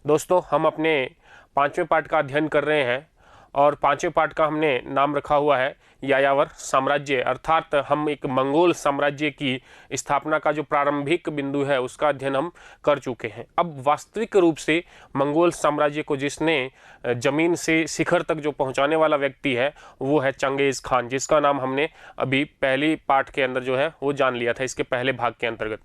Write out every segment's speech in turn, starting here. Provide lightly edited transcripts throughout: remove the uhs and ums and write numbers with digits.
दोस्तों, हम अपने 5वें पाठ का अध्ययन कर रहे हैं और 5वें पाठ का हमने नाम रखा हुआ है यायावर साम्राज्य, अर्थात हम एक मंगोल साम्राज्य की स्थापना का जो प्रारंभिक बिंदु है उसका अध्ययन हम कर चुके हैं। अब वास्तविक रूप से मंगोल साम्राज्य को जिसने जमीन से शिखर तक जो पहुंचाने वाला व्यक्ति है वो है चंगेज़ खान, जिसका नाम हमने अभी पहली पाठ के अंदर जो है वो जान लिया था, इसके पहले भाग के अंतर्गत।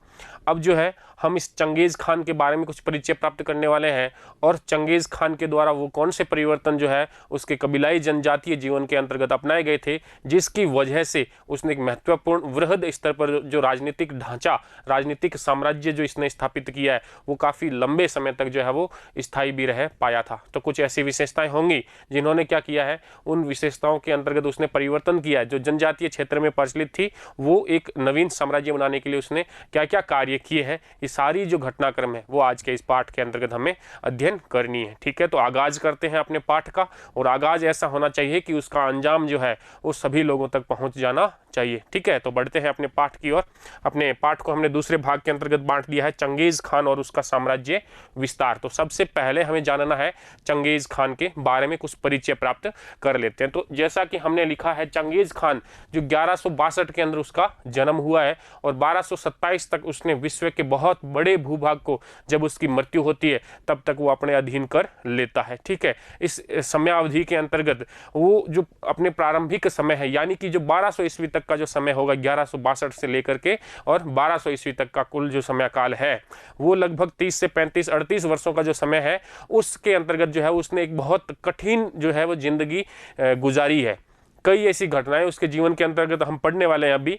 अब जो है हम इस चंगेज़ खान के बारे में कुछ परिचय प्राप्त करने वाले हैं और चंगेज़ खान के द्वारा वो कौन से परिवर्तन जो है उसके कबीलाई जनजातीय जीवन के अंतर्गत अपनाए गए थे, जिसकी वजह से उसने एक महत्वपूर्ण वृहद स्तर पर जो राजनीतिक ढांचा, राजनीतिक साम्राज्य जो इसने स्थापित किया है वो काफ़ी लंबे समय तक जो है वो स्थायी भी रह पाया था। तो कुछ ऐसी विशेषताएं होंगी जिन्होंने क्या किया है, उन विशेषताओं के अंतर्गत उसने परिवर्तन किया है। जो जनजातीय क्षेत्र में प्रचलित थी वो एक नवीन साम्राज्य बनाने के लिए उसने क्या क्या कार्य किए हैं, ये सारी जो घटनाक्रम है वो आज के इस पाठ के अंतर्गत हमें अध्ययन करनी है। ठीक है, तो आगाज करते हैं अपने पाठ का, और आगाज ऐसा होना चाहिए कि उसका अंजाम जो है वो सभी लोगों तक पहुंच जाना चाहिए। ठीक है, तो बढ़ते हैं अपने पाठ की ओर। अपने पाठ को हमने दूसरे भाग के अंतर्गत बांट दिया है, चंगेज़ खान और उसका साम्राज्य विस्तार। तो सबसे पहले हमें जानना है चंगेज़ खान के बारे में, कुछ परिचय प्राप्त कर लेते हैं। तो जैसा कि हमने लिखा है, चंगेज़ खान जो 1162 के अंदर उसका जन्म हुआ है और 1227 तक उसने विश्व के बहुत बड़े भूभाग को, जब उसकी मृत्यु होती है तब तक वो अपने अधीन कर लेता है। ठीक है, इस समयावधि के अंतर्गत वो जो अपने प्रारंभिक समय है, यानी कि जो 1200 ईस्वी तक का जो समय होगा, 1162 से लेकर के और 1200 ईस्वी तक का कुल जो समय काल है वो लगभग 30 से 35-38 वर्षों का जो समय है, उसके अंतर्गत जो है उसने एक बहुत कठिन जो है वो जिंदगी गुजारी है। कई ऐसी घटनाएं उसके जीवन के अंतर्गत हम पढ़ने वाले हैं अभी,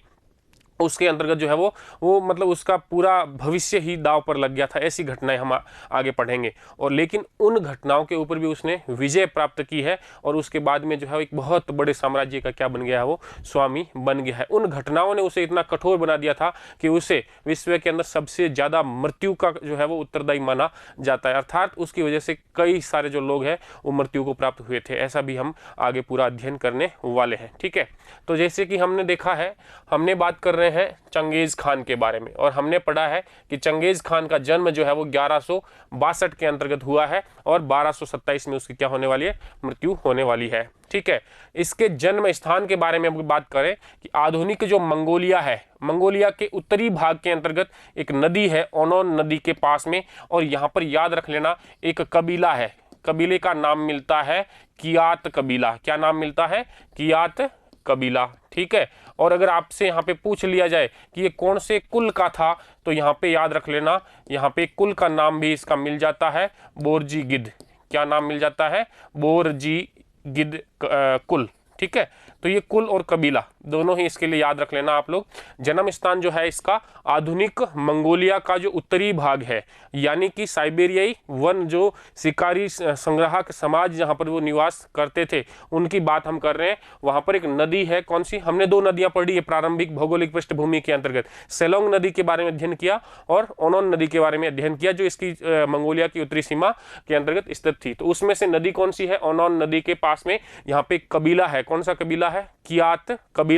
उसके अंतर्गत जो है वो मतलब उसका पूरा भविष्य ही दांव पर लग गया था। ऐसी घटनाएं हम आगे पढ़ेंगे, और लेकिन उन घटनाओं के ऊपर भी उसने विजय प्राप्त की है और उसके बाद में जो है एक बहुत बड़े साम्राज्य का क्या बन गया है, वो स्वामी बन गया है। उन घटनाओं ने उसे इतना कठोर बना दिया था कि उसे विश्व के अंदर सबसे ज़्यादा मृत्यु का जो है वो उत्तरदायी माना जाता है, अर्थात उसकी वजह से कई सारे जो लोग हैं वो मृत्यु को प्राप्त हुए थे। ऐसा भी हम आगे पूरा अध्ययन करने वाले हैं। ठीक है, तो जैसे कि हमने देखा है, हमने बात कर रहे हैं चंगेज़ खान के बारे में, और हमने पढ़ा है कि चंगेज़ खान का जन्म जो है वो 1162 के अंतर्गत हुआ है और 1227 में उसकी क्या होने वाली है, मृत्यु होने वाली है। ठीक है, इसके जन्म स्थान के बारे में हम बात करें कि आधुनिक जो मंगोलिया है, मंगोलिया के उत्तरी भाग के अंतर्गत एक नदी है ओनोन नदी के पास में, और यहाँ पर याद रख लेना एक कबीला है, कबीले का नाम मिलता है कियात कबीला। क्या नाम मिलता है? कियात कबीला। ठीक है, और अगर आपसे यहाँ पे पूछ लिया जाए कि ये कौन से कुल का था, तो यहाँ पे याद रख लेना, यहाँ पे कुल का नाम भी इसका मिल जाता है बोरजी गिद। क्या नाम मिल जाता है? बोरजी गिद कुल। ठीक है, तो ये कुल और कबीला दोनों ही इसके लिए याद रख लेना आप लोग। जन्म स्थान जो है इसका आधुनिक मंगोलिया का जो उत्तरी भाग है, यानी कि साइबेरियाई वन जो शिकारी संग्राहक समाज जहाँ पर वो निवास करते थे उनकी बात हम कर रहे हैं। वहाँ पर एक नदी है, कौन सी? हमने दो नदियाँ पढ़ी है प्रारंभिक भौगोलिक पृष्ठभूमि के अंतर्गत। सेलोंग नदी के बारे में अध्ययन किया और ओनोन नदी के बारे में अध्ययन किया, जो इसकी मंगोलिया की उत्तरी सीमा के अंतर्गत स्थित थी। तो उसमें से नदी कौन सी है? ओनोन नदी के पास में यहाँ पे कबीला है। कौन सा कबीला है? कियात कबीला।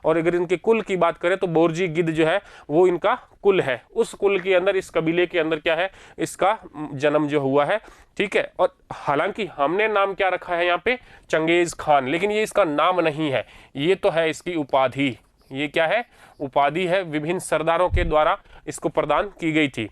और अगर इनके कुल की बात करें तो बोरजी गिद जो है वो इनका कुल है। उस कुल के अंदर, इस कबीले के अंदर क्या है, इसका जन्म जो हुआ है। ठीक है, और हालांकि हमने नाम क्या रखा है यहाँ पे? चंगेज़ खान, लेकिन ये इसका नाम नहीं है, ये तो है इसकी उपाधि। ये क्या है? उपाधि है, विभिन्न सरदारों के द्वारा इसको प्रदान की गई थी।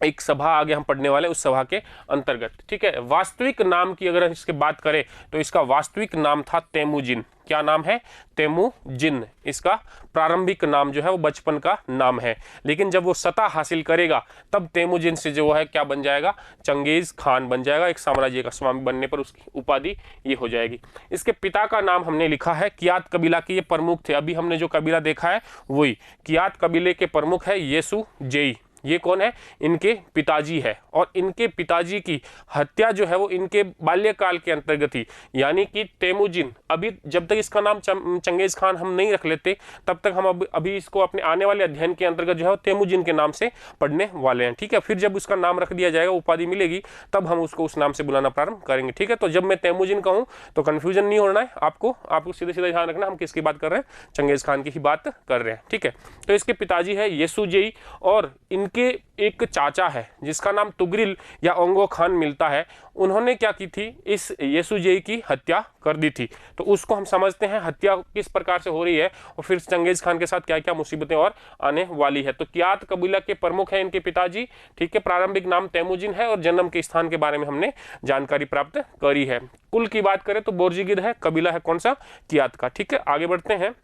एक सभा आगे हम पढ़ने वाले, उस सभा के अंतर्गत। ठीक है, वास्तविक नाम की अगर इसके बात करें तो इसका वास्तविक नाम था तेमुजिन। क्या नाम है? तेमुजिन। इसका प्रारंभिक नाम जो है वो बचपन का नाम है, लेकिन जब वो सत्ता हासिल करेगा तब तेमुजिन से जो है क्या बन जाएगा? चंगेज़ खान बन जाएगा। एक साम्राज्य का स्वामी बनने पर उसकी उपाधि ये हो जाएगी। इसके पिता का नाम हमने लिखा है, कियात कबीला के ये प्रमुख थे। अभी हमने जो कबीला देखा है वही कियात कबीले के प्रमुख है येसु जेई। ये कौन है? इनके पिताजी है, और इनके पिताजी की हत्या जो है वो इनके बाल्यकाल के अंतर्गत ही, यानी कि तेमुजिन, अभी जब तक इसका नाम चंगेज़ खान हम नहीं रख लेते तब तक हम अभी इसको अपने आने वाले अध्ययन के अंतर्गत जो है तेमुजिन के नाम से पढ़ने वाले हैं। ठीक है, फिर जब उसका नाम रख दिया जाएगा, उपाधि मिलेगी, तब हम उसको उस नाम से बुलाना प्रारंभ करेंगे। ठीक है, तो जब मैं तेमुजिन कहूँ तो कन्फ्यूजन नहीं होना है आपको सीधे सीधे ध्यान रखना हम किसकी बात कर रहे हैं? चंगेज़ खान की ही बात कर रहे हैं। ठीक है, तो इसके पिताजी है येसुजेई, और इनके उनके एक चाचा है जिसका नाम तुगरिल या ओंगो खान मिलता है, उन्होंने क्या की थी, इस येसुजेई की हत्या कर दी थी। तो उसको हम समझते हैं हत्या किस प्रकार से हो रही है और फिर चंगेज खान के साथ क्या क्या मुसीबतें और आने वाली है। तो कियात कबीला के प्रमुख हैं इनके पिताजी, ठीक है। प्रारंभिक नाम तेमुजिन है और जन्म के स्थान के बारे में हमने जानकारी प्राप्त करी है। कुल की बात करें तो बोर्जिगिद है, कबीला है कौन सा, कियात का, ठीक है। आगे बढ़ते हैं।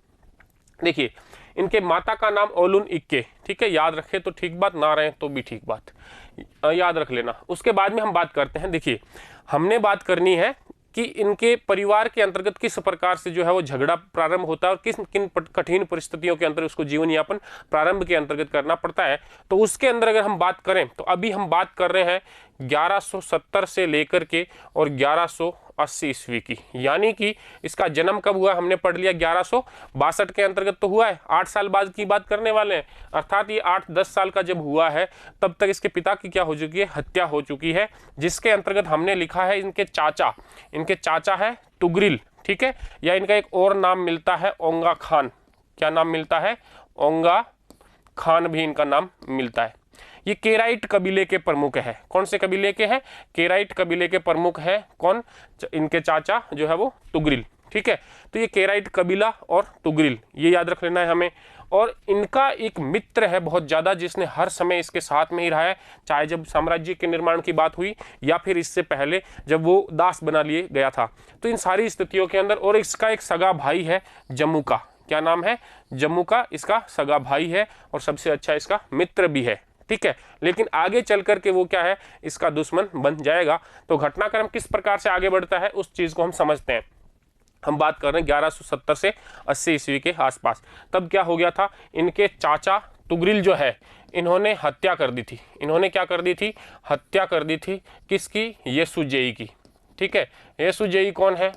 देखिए इनके माता का नाम ओलुन इक्के, ठीक है। याद रखें तो ठीक बात, ना रहे तो भी ठीक बात, याद रख लेना। उसके बाद में हम बात करते हैं। देखिए हमने बात करनी है कि इनके परिवार के अंतर्गत किस प्रकार से जो है वो झगड़ा प्रारंभ होता है और किस किन कठिन परिस्थितियों के अंदर उसको जीवन यापन प्रारंभ के अंतर्गत करना पड़ता है। तो उसके अंदर अगर हम बात करें तो अभी हम बात कर रहे हैं 1170 से लेकर के और 1180 ईस्वी की, यानी कि इसका जन्म कब हुआ हमने पढ़ लिया 1162 के अंतर्गत तो हुआ है, 8 साल बाद की बात करने वाले हैं। अर्थात ये 8-10 साल का जब हुआ है तब तक इसके पिता की क्या हो चुकी है, हत्या हो चुकी है, जिसके अंतर्गत हमने लिखा है इनके चाचा है तुगरिल, ठीक है। या इनका एक और नाम मिलता है ओंगा खान। क्या नाम मिलता है, ओंगा खान भी इनका नाम मिलता है। ये केराइट कबीले के प्रमुख है। कौन से कबीले के हैं, केराइट कबीले के प्रमुख है कौन, इनके चाचा जो है वो तुगरिल, ठीक है। तो ये केराइट कबीला और तुगरिल, ये याद रख लेना है हमें। और इनका एक मित्र है बहुत ज़्यादा जिसने हर समय इसके साथ में ही रहा है, चाहे जब साम्राज्य के निर्माण की बात हुई या फिर इससे पहले जब वो दास बना लिए गया था। तो इन सारी स्थितियों के अंदर, और इसका एक सगा भाई है जम्मू का, क्या नाम है, जम्मू का इसका सगा भाई है और सबसे अच्छा इसका मित्र भी है, ठीक है। लेकिन आगे चल करके वो क्या है, इसका दुश्मन बन जाएगा। तो घटनाक्रम किस प्रकार से आगे बढ़ता है उस चीज को हम समझते हैं। हम बात कर रहे हैं 1170 से 80 ईस्वी के आसपास। तब क्या हो गया था, इनके चाचा तुगरिल जो है इन्होंने हत्या कर दी थी। इन्होंने क्या कर दी थी, हत्या कर दी थी, किसकी, येसुजेई की, ठीक है। येसुजेई कौन है,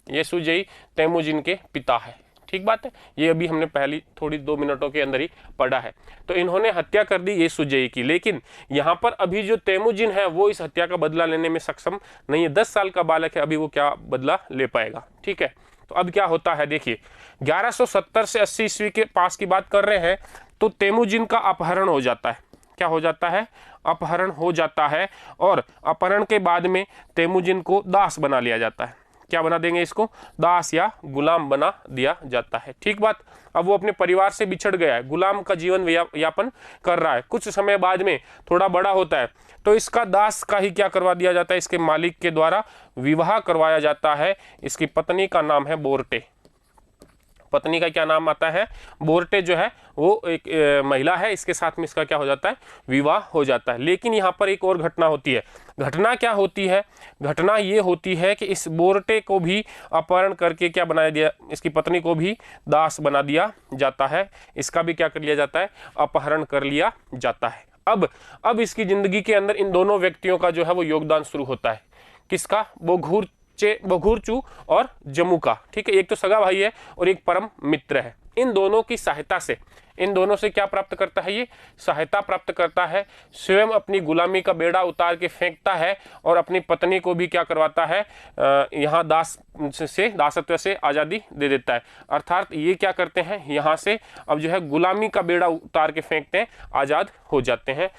येसुजेई तेमुजिन के पिता है, ठीक बात है। ये अभी हमने पहली थोड़ी 2 मिनटों के अंदर ही पढ़ा है। तो इन्होंने हत्या कर दी येसुजेई की, लेकिन यहाँ पर अभी जो तेमुजिन है वो इस हत्या का बदला लेने में सक्षम नहीं है। 10 साल का बालक है, अभी वो क्या बदला ले पाएगा, ठीक है। तो अब क्या होता है, देखिए 1170 से 80 ईस्वी के पास की बात कर रहे हैं। तो तेमुजिन का अपहरण हो जाता है। क्या हो जाता है, अपहरण हो जाता है। और अपहरण के बाद में तेमुजिन को दास बना लिया जाता है। क्या बना देंगे इसको, दास या गुलाम बना दिया जाता है, ठीक बात। अब वो अपने परिवार से बिछड़ गया है, गुलाम का जीवन यापन कर रहा है। कुछ समय बाद में थोड़ा बड़ा होता है तो इसका दास का ही क्या करवा दिया जाता है, इसके मालिक के द्वारा विवाह करवाया जाता है। इसकी पत्नी का नाम है बोर्टे। पत्नी का क्या नाम आता है, बोर्टे जो है वो एक महिला है, इसके साथ में इसका क्या हो जाता है, विवाह हो जाता है। लेकिन यहाँ पर एक और घटना होती है। घटना क्या होती है, घटना ये होती है कि इस बोर्टे को भी अपहरण करके क्या बनाया दिया, इसकी पत्नी को भी दास बना दिया जाता है। इसका भी क्या कर लिया जाता है, अपहरण कर लिया जाता है। अब इसकी जिंदगी के अंदर इन दोनों व्यक्तियों का जो है वो योगदान शुरू होता है। किसका, बोघुरचू और जम्मू का, ठीक है। एक तो सगा भाई है और एक परम मित्र है। इन दोनों की सहायता से, इन दोनों से क्या प्राप्त करता है, ये सहायता प्राप्त करता है। स्वयं अपनी गुलामी का बेड़ा उतार के फेंकता है और अपनी पत्नी को भी क्या करवाता है, यहाँ दासत्व से आज़ादी दे देता है। अर्थात ये क्या करते हैं, यहाँ से अब जो है गुलामी का बेड़ा उतार के फेंकते हैं, आज़ाद हो जाते हैं।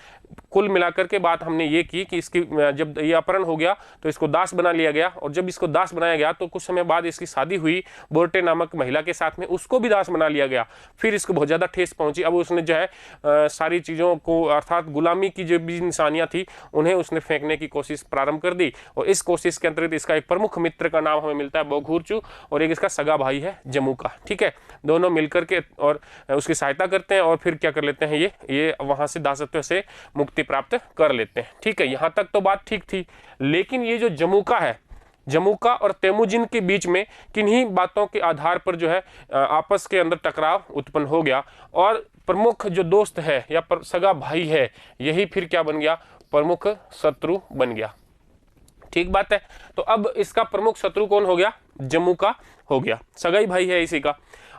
कुल मिलाकर के बात हमने ये की कि इसकी जब ये अपहरण हो गया तो इसको दास बना लिया गया, और जब इसको दास बनाया गया तो कुछ समय बाद इसकी शादी हुई बोर्टे नामक महिला के साथ में, उसको भी दास बना लिया गया। फिर इसको बहुत ज़्यादा ठेस पहुंची। अब उसने जो है सारी चीज़ों को, अर्थात गुलामी की जो भी निशानियाँ थी उन्हें उसने फेंकने की कोशिश प्रारंभ कर दी। और इस कोशिश के अंतर्गत इसका एक प्रमुख मित्र का नाम हमें मिलता है बोघुरचू, और एक इसका सगा भाई है जम्मू का, ठीक है। दोनों मिलकर के और उसकी सहायता करते हैं और फिर क्या कर लेते हैं, ये वहाँ से दासत्व से मुक्ति प्राप्त कर लेते हैं, ठीक है। यहाँ तक तो बात ठीक थी। लेकिन ये जो जमुका है, जमुका और तेमुजिन के बीच में किन्हीं बातों के आधार पर जो है आपस के अंदर टकराव उत्पन्न हो गया, और प्रमुख जो दोस्त है या सगा भाई है, यही फिर क्या बन गया, प्रमुख शत्रु बन गया, ठीक बात है। तो अब इसका प्रमुख शत्रु कौन हो गया, जमुका हो गया, सगा ही भाई है इसी का।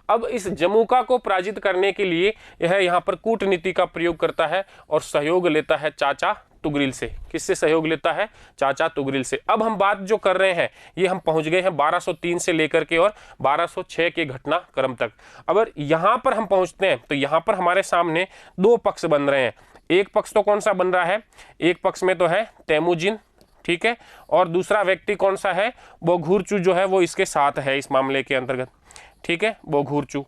अब इस जमुका को पराजित करने के लिए यह यहाँ पर कूटनीति का प्रयोग करता है और सहयोग लेता है चाचा तुगरिल से। किससे सहयोग लेता है, चाचा तुगरिल से। अब हम बात जो कर रहे हैं ये हम पहुंच गए हैं 1203 से लेकर के और 1206 के घटनाक्रम तक। अगर यहाँ पर हम पहुंचते हैं तो यहाँ पर हमारे सामने दो पक्ष बन रहे हैं। एक पक्ष तो कौन सा बन रहा है, एक पक्ष में तो है तेमुजिन, ठीक है, और दूसरा व्यक्ति कौन सा है, बोघुरचू जो है वो इसके साथ है इस मामले के अंतर्गत, ठीक है, बोघुरचू।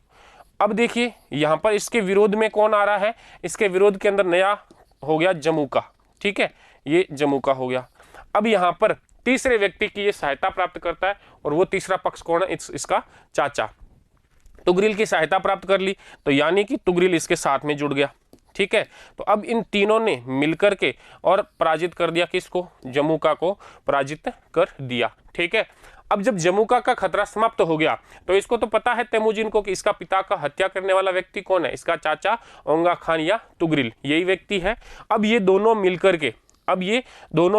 अब देखिए यहाँ पर इसके विरोध में कौन आ रहा है, इसके विरोध के अंदर नया हो गया जमुका, ठीक है, ये जमुका हो गया। अब यहाँ पर तीसरे व्यक्ति की ये सहायता प्राप्त करता है और वो तीसरा पक्ष कौन है, इसका चाचा। तुगरिल की सहायता प्राप्त कर ली तो यानी कि तुगरिल इसके साथ में जुड़ गया, ठीक है। तो अब इन तीनों ने मिलकर के और पराजित कर दिया किसको, जमुका को पराजित कर दिया, ठीक है। अब जब जमुका का खतरा समाप्त हो गया तो इसको तो पता है तेमुजिन को कि इसका पिता का हत्या करने वाला व्यक्ति कौन है, इसका चाचा ओंगा खान या तुगरिल, यही व्यक्ति है। अब ये दोनों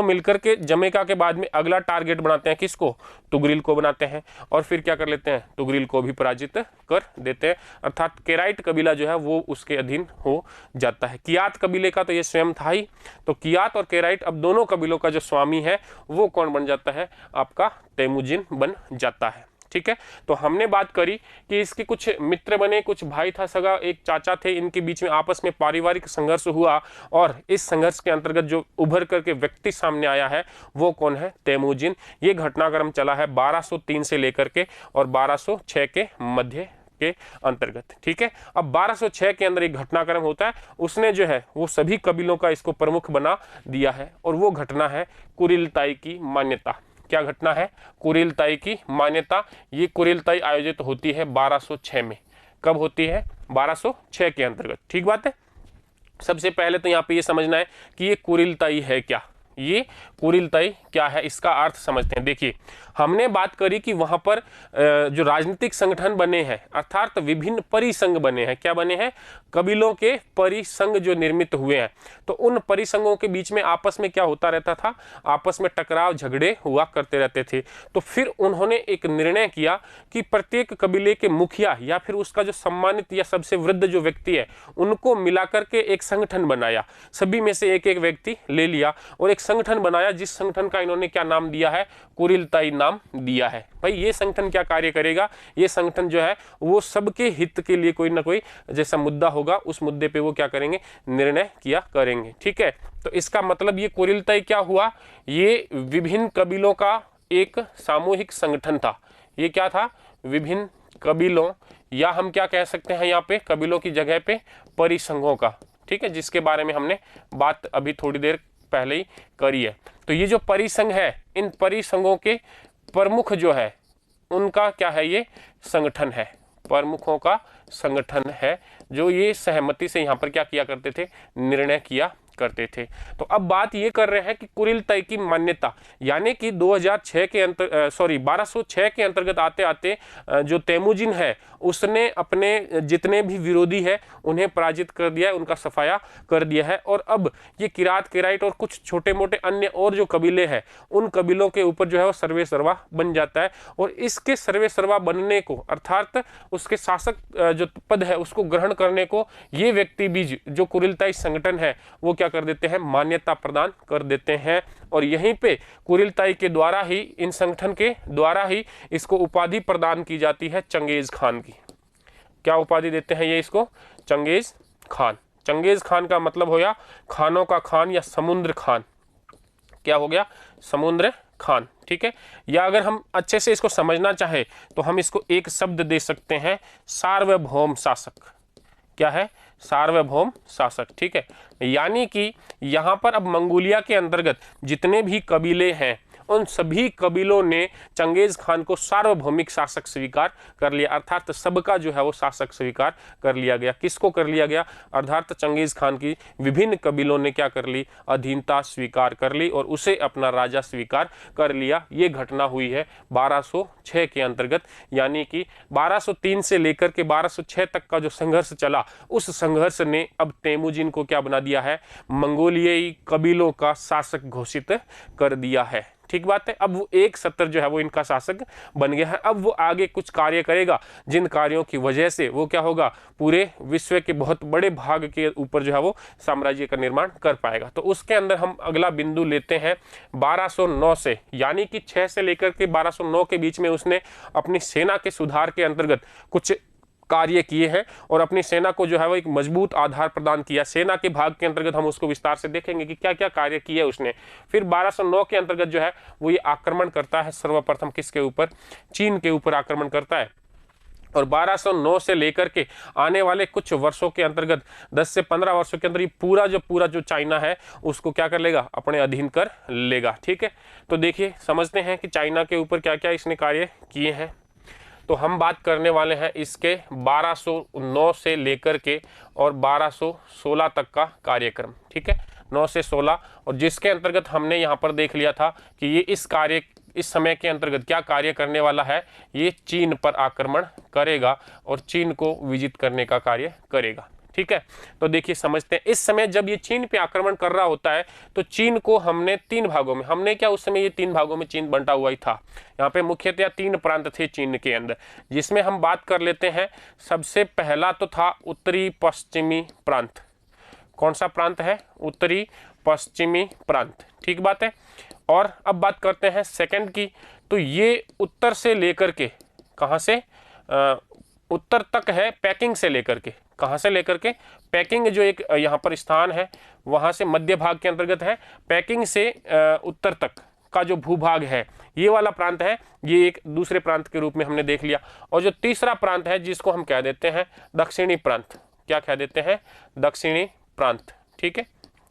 मिलकर के जमैका के बाद में अगला टारगेट बनाते हैं किसको, तुगरिल को बनाते हैं, और फिर क्या कर लेते हैं, तुगरिल को भी पराजित कर देते हैं, अर्थात केराइट कबीला जो है वो उसके अधीन हो जाता है। कियात कबीले का तो ये स्वयं था ही, तो कियात और केराइट अब दोनों कबीलों का जो स्वामी है वो कौन बन जाता है, आपका तेमुजिन बन जाता है, ठीक है। तो हमने बात करी कि इसके कुछ मित्र बने, कुछ भाई था सगा, एक चाचा थे, इनके बीच में आपस में पारिवारिक संघर्ष हुआ और इस संघर्ष के अंतर्गत जो उभर करके व्यक्ति सामने आया है वो कौन है, तेमुजिन। ये घटनाक्रम चला है 1203 से लेकर के और 1206 के मध्य के अंतर्गत, ठीक है। अब 1206 के अंदर एक घटनाक्रम होता है, उसने जो है वो सभी कबीलों का इसको प्रमुख बना दिया है और वो घटना है कुरिलताई की मान्यता। क्या घटना है, कुरिलताई की मान्यता। ये कुरिलताई आयोजित होती है 1206 में। कब होती है, 1206 के अंतर्गत, ठीक बात है। सबसे पहले तो यहाँ पे ये समझना है कि ये कुरिलताई है क्या, ये कुरिलताई क्या है, इसका अर्थ समझते हैं। देखिए हमने बात करी कि वहां पर जो राजनीतिक संगठन बने हैं अर्थात विभिन्न परिसंघ बने हैं, क्या बने हैं, कबीलों के परिसंघ जो निर्मित हुए हैं। तो उन परिसंघों के बीच में आपस में क्या होता रहता था, आपस में टकराव झगड़े हुआ करते रहते थे। तो फिर उन्होंने एक निर्णय किया कि प्रत्येक कबीले के मुखिया या फिर उसका जो सम्मानित या सबसे वृद्ध जो व्यक्ति है उनको मिलाकर के एक संगठन बनाया, सभी में से एक एक व्यक्ति ले लिया और एक संगठन बनाया, जिस संगठन का इन्होंने क्या नाम दिया है, कुरिलताई नाम दिया है। भाई ये संगठन क्या कार्य करेगा, ये संगठन जो है वो सबके हित के लिए कोई ना कोई जैसा मुद्दा होगा उस मुद्दे पे वो क्या करेंगे, निर्णय किया करेंगे, ठीक है। तो इसका मतलब ये कुरिलताई क्या हुआ, ये विभिन्न कबीलों का एक सामूहिक संगठन था। ये क्या था, विभिन्न कबीलों, या हम क्या कह सकते हैं यहाँ पे कबीलों की जगह पे परिसंघों का, ठीक है, जिसके बारे में हमने बात अभी थोड़ी देर पहले ही करी है। तो ये जो परिसंघ है, इन परिसंघों के प्रमुख जो है उनका क्या है, ये संगठन है, प्रमुखों का संगठन है, जो ये सहमति से यहाँ पर क्या किया करते थे, निर्णय किया करते थे। तो अब बात ये कर रहे हैं कि कुरिलताई की मान्यता, यानी कि 2006 के 1206 के अंतर्गत आते आते जो तेमुजिन है उसने अपने जितने भी विरोधी है उन्हें पराजित कर दिया है, उनका सफाया कर दिया है। और अब ये किरात, केराइट और कुछ छोटे मोटे अन्य और जो कबीले हैं उन कबीलों के ऊपर जो है वो सर्वे सर्वा बन जाता है। और इसके सर्वे सर्वा बनने को अर्थात उसके शासक जो पद है उसको ग्रहण करने को ये व्यक्ति भी जो कुरिलताई संगठन है वो क्या कर देते हैं, मान्यता प्रदान कर देते हैं। और यहीं पे कुरिलताई के द्वारा ही, इन संगठन के द्वारा ही इसको उपाधि प्रदान की जाती है चंगेज खान की। क्या उपाधि देते हैं ये इसको, चंगेज खान। चंगेज खान का मतलब हो गया खानों का खान या समुद्र खान। क्या हो गया, समुद्र खान, ठीक है। या अगर हम अच्छे से इसको समझना चाहे तो हम इसको एक शब्द दे सकते हैं, सार्वभौम शासक। क्या है, सार्वभौम शासक, ठीक है। यानी कि यहां पर अब मंगोलिया के अंतर्गत जितने भी कबीले हैं उन सभी कबीलों ने चंगेज खान को सार्वभौमिक शासक स्वीकार कर लिया, अर्थात सबका जो है वो शासक स्वीकार कर लिया गया। किसको कर लिया गया, अर्थात चंगेज खान की विभिन्न कबीलों ने क्या कर ली, अधीनता स्वीकार कर ली और उसे अपना राजा स्वीकार कर लिया। ये घटना हुई है 1206 के अंतर्गत, यानी कि 1203 से लेकर के 1206 तक का जो संघर्ष चला उस संघर्ष ने अब तेमुजिन को क्या बना दिया है, मंगोलियाई कबीलों का शासक घोषित कर दिया है। ठीक बात है। अब वो एक सत्र जो है वो इनका शासक बन गया है। अब वो आगे कुछ कार्य करेगा जिन कार्यों की वजह से वो क्या होगा, पूरे विश्व के बहुत बड़े भाग के ऊपर जो है वो साम्राज्य का निर्माण कर पाएगा। तो उसके अंदर हम अगला बिंदु लेते हैं 1209 से, यानी कि 6 से लेकर के 1209 के बीच में उसने अपनी सेना के सुधार के अंतर्गत कुछ कार्य किए हैं और अपनी सेना को जो है वो एक मजबूत आधार प्रदान किया। सेना के भाग के अंतर्गत हम उसको विस्तार से देखेंगे कि क्या क्या कार्य किए उसने। फिर 1209 के अंतर्गत जो है वो ये आक्रमण करता है, सर्वप्रथम किसके ऊपर, चीन के ऊपर आक्रमण करता है। और 1209 से लेकर के आने वाले कुछ वर्षों के अंतर्गत 10 से 15 वर्षों के अंदर ये पूरा जो चाइना है उसको क्या कर लेगा, अपने अधीन कर लेगा। ठीक है, तो देखिए समझते हैं कि चाइना के ऊपर क्या क्या इसने कार्य किए हैं। तो हम बात करने वाले हैं इसके 1209 से लेकर के और 1216 तक का कार्यक्रम। ठीक है, 9 से 16, और जिसके अंतर्गत हमने यहाँ पर देख लिया था कि ये इस समय के अंतर्गत क्या कार्य करने वाला है, ये चीन पर आक्रमण करेगा और चीन को विजित करने का कार्य करेगा। ठीक है, तो देखिए समझते हैं, इस समय जब ये चीन पे आक्रमण कर रहा होता है तो चीन को हमने 3 भागों में, हमने क्या उस समय ये 3 भागों में चीन बंटा हुआ ही था। यहाँ पे मुख्यतः 3 प्रांत थे चीन के अंदर, जिसमें हम बात कर लेते हैं। सबसे पहला तो था उत्तरी पश्चिमी प्रांत। कौन सा प्रांत है, उत्तरी पश्चिमी प्रांत, ठीक बात है। और अब बात करते हैं सेकंड की, तो ये उत्तर से लेकर के, कहाँ से, उत्तर तक है, पैकिंग से लेकर के, कहाँ से लेकर के, पैकिंग जो एक यहाँ पर स्थान है वहाँ से मध्य भाग के अंतर्गत है, पैकिंग से उत्तर तक का जो भूभाग है ये वाला प्रांत है, ये एक दूसरे प्रांत के रूप में हमने देख लिया। और जो तीसरा प्रांत है जिसको हम कह देते हैं दक्षिणी प्रांत, क्या कह देते हैं, दक्षिणी प्रांत। ठीक है,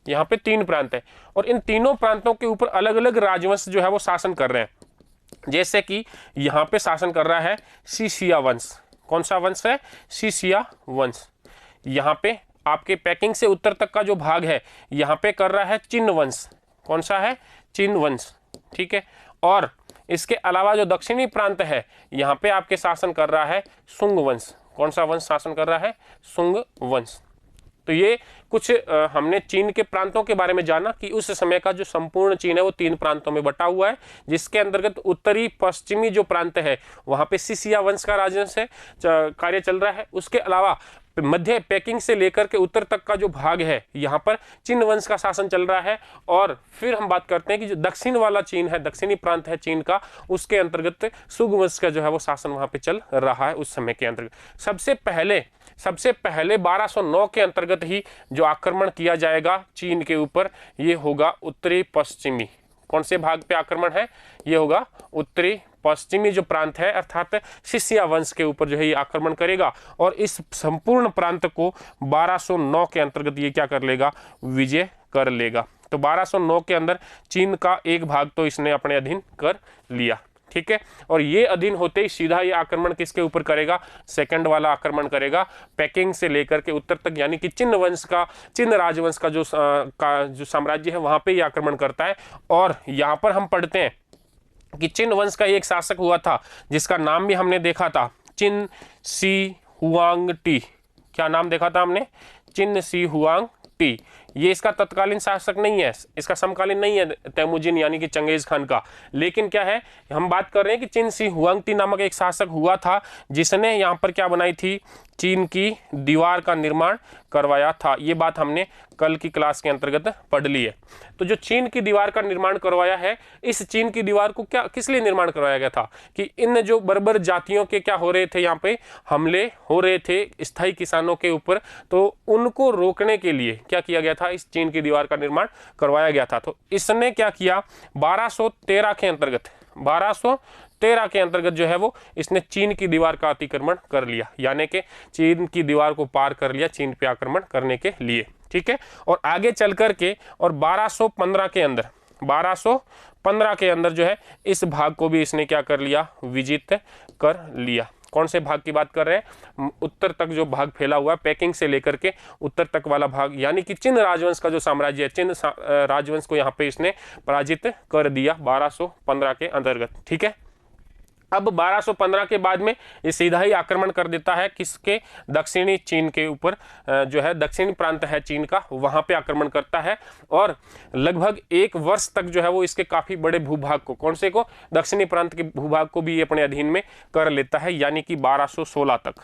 यहाँ पे 3 प्रांत है और इन तीनों प्रांतों के ऊपर अलग अलग राजवंश जो है वो शासन कर रहे हैं। जैसे कि यहाँ पे शासन कर रहा है सीसिया वंश। कौन सा वंश है, सीसिया वंश। यहाँ पे आपके पैकिंग से उत्तर तक का जो भाग है यहाँ पे कर रहा है चिन वंश। कौन सा है, चिन वंश। ठीक है, और इसके अलावा जो दक्षिणी प्रांत है यहाँ पे आपके शासन कर रहा है सुंग वंश। कौन सा वंश शासन कर रहा है, सुंग वंश। तो ये कुछ हमने चीन के प्रांतों के बारे में जाना कि उस समय का जो संपूर्ण चीन है वो 3 प्रांतों में बटा हुआ है, जिसके अंतर्गत उत्तरी पश्चिमी जो प्रांत है वहाँ पे सीसिया वंश का राजवंश है, कार्य चल रहा है। उसके अलावा मध्य पैकिंग से लेकर के उत्तर तक का जो भाग है यहाँ पर चिन वंश का शासन चल रहा है। और फिर हम बात करते हैं कि जो दक्षिण वाला चीन है, दक्षिणी प्रांत है चीन का, उसके अंतर्गत सुंग वंश का जो है वो शासन वहाँ पे चल रहा है उस समय के अंतर्गत। सबसे पहले 1209 के अंतर्गत ही जो आक्रमण किया जाएगा चीन के ऊपर ये होगा उत्तरी पश्चिमी। कौन से भाग पे आक्रमण है, ये होगा उत्तरी पश्चिमी जो प्रांत है अर्थात सीसिया वंश के ऊपर जो है ये आक्रमण करेगा और इस संपूर्ण प्रांत को 1209 के अंतर्गत ये क्या कर लेगा, विजय कर लेगा। तो 1209 के अंदर चीन का एक भाग तो इसने अपने अधीन कर लिया। ठीक है, और ये अधीन होते ही सीधा ये आक्रमण किसके ऊपर करेगा, सेकंड वाला आक्रमण करेगा पैकिंग से लेकर के उत्तर तक, यानी कि चिन वंश का, चिन राजवंश का जो साम्राज्य है वहां पे ये आक्रमण करता है। और यहाँ पर हम पढ़ते हैं कि चिन वंश का एक शासक हुआ था जिसका नाम भी हमने देखा था, चिन शी हुआंग टी। क्या नाम देखा था हमने, चिन शी हुआंग टी। ये इसका तत्कालीन शासक नहीं है, इसका समकालीन नहीं है तैमूजिन यानी कि चंगेज खान का, लेकिन क्या है, हम बात कर रहे हैं कि चिन शी हुआंगटी नामक एक शासक हुआ था जिसने यहाँ पर क्या बनाई थी, चीन की दीवार का निर्माण करवाया था। ये बात हमने कल की क्लास के अंतर्गत पढ़ ली है। तो जो चीन की दीवार का निर्माण करवाया है, इस चीन की दीवार को क्या किस लिए निर्माण करवाया गया था कि इन जो बर्बर जातियों के क्या हो रहे थे, यहाँ पे हमले हो रहे थे स्थायी किसानों के ऊपर, तो उनको रोकने के लिए क्या किया गया था, इस चीन की दीवार का निर्माण करवाया गया था। तो इसने क्या किया, 1213 के अंतर्गत जो है वो इसने चीन की दीवार का अतिक्रमण कर लिया, यानी कि चीन की दीवार को पार कर लिया चीन पे आक्रमण करने के लिए। ठीक है, और आगे चल कर के और 1215 के अंदर जो है इस भाग को भी इसने क्या कर लिया, विजित कर लिया। कौन से भाग की बात कर रहे हैं, उत्तर तक जो भाग फैला हुआ है पैकिंग से लेकर के उत्तर तक वाला भाग, यानी कि चिन राजवंश का जो साम्राज्य है, चिन राजवंश को यहाँ पे इसने पराजित कर दिया 1215 के अंतर्गत। ठीक है, अब 1215 के बाद में ये सीधा ही आक्रमण कर देता है किसके, दक्षिणी चीन के ऊपर, जो है दक्षिणी प्रांत है चीन का, वहां पे आक्रमण करता है और लगभग 1 वर्ष तक जो है वो इसके काफी बड़े भूभाग को, कौन से को, दक्षिणी प्रांत के भूभाग को भी ये अपने अधीन में कर लेता है, यानी कि 1216 तक।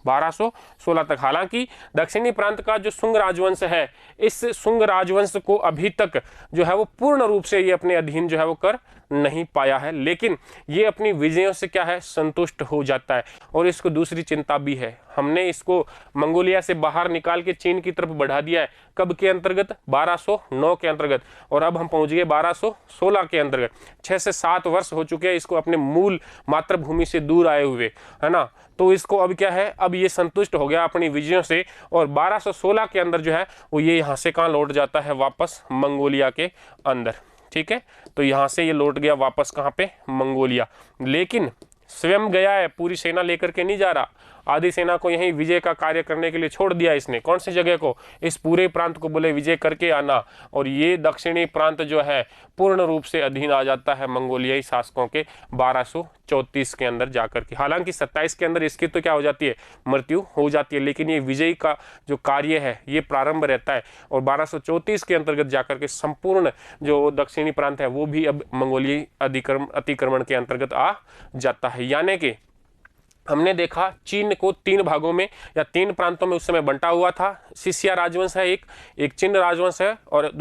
1216 तक। हालांकि दक्षिणी प्रांत का जो शुंग राजवंश है, इस शुंग राजवंश को अभी तक जो है वो पूर्ण रूप से ये अपने अधीन जो है वो कर नहीं पाया है, लेकिन ये अपनी विजयों से क्या है संतुष्ट हो जाता है। और इसको दूसरी चिंता भी है, हमने इसको मंगोलिया से बाहर निकाल के चीन की तरफ बढ़ा दिया है। कब के अंतर्गत? 1209 के अंतर्गत, और अब हम पहुंच गए 1216 के अंतर्गत। 6 से 7 वर्ष हो चुके हैं इसको अपने मूल मातृभूमि से दूर आए हुए, है ना। तो इसको अब क्या है, अब ये संतुष्ट हो गया अपनी विजयों से, और 1216 के अंदर जो है वो ये यहाँ से कहाँ लौट जाता है, वापस मंगोलिया के अंदर। ठीक है, तो यहाँ से ये लौट गया वापस कहाँ पे, मंगोलिया। लेकिन स्वयं गया है, पूरी सेना लेकर के नहीं जा रहा, आधी सेना को यहीं विजय का कार्य करने के लिए छोड़ दिया इसने। कौन सी जगह को? इस पूरे प्रांत को बोले विजय करके आना, और ये दक्षिणी प्रांत जो है पूर्ण रूप से अधीन आ जाता है मंगोलियाई शासकों के 1234 के अंदर जाकर के। हालांकि 27 के अंदर इसकी तो क्या हो जाती है, मृत्यु हो जाती है, लेकिन ये विजय का जो कार्य है ये प्रारंभ रहता है, और 1234 के अंतर्गत जाकर के संपूर्ण जो दक्षिणी प्रांत है वो भी अब मंगोलियाई अतिक्रमण के अंतर्गत आ जाता है। यानी कि हमने देखा चीन को 3 भागों में या 3 प्रांतों में उस समय बंटा हुआ था। सिसिया राजवंश है एक चिन राजवंश है, और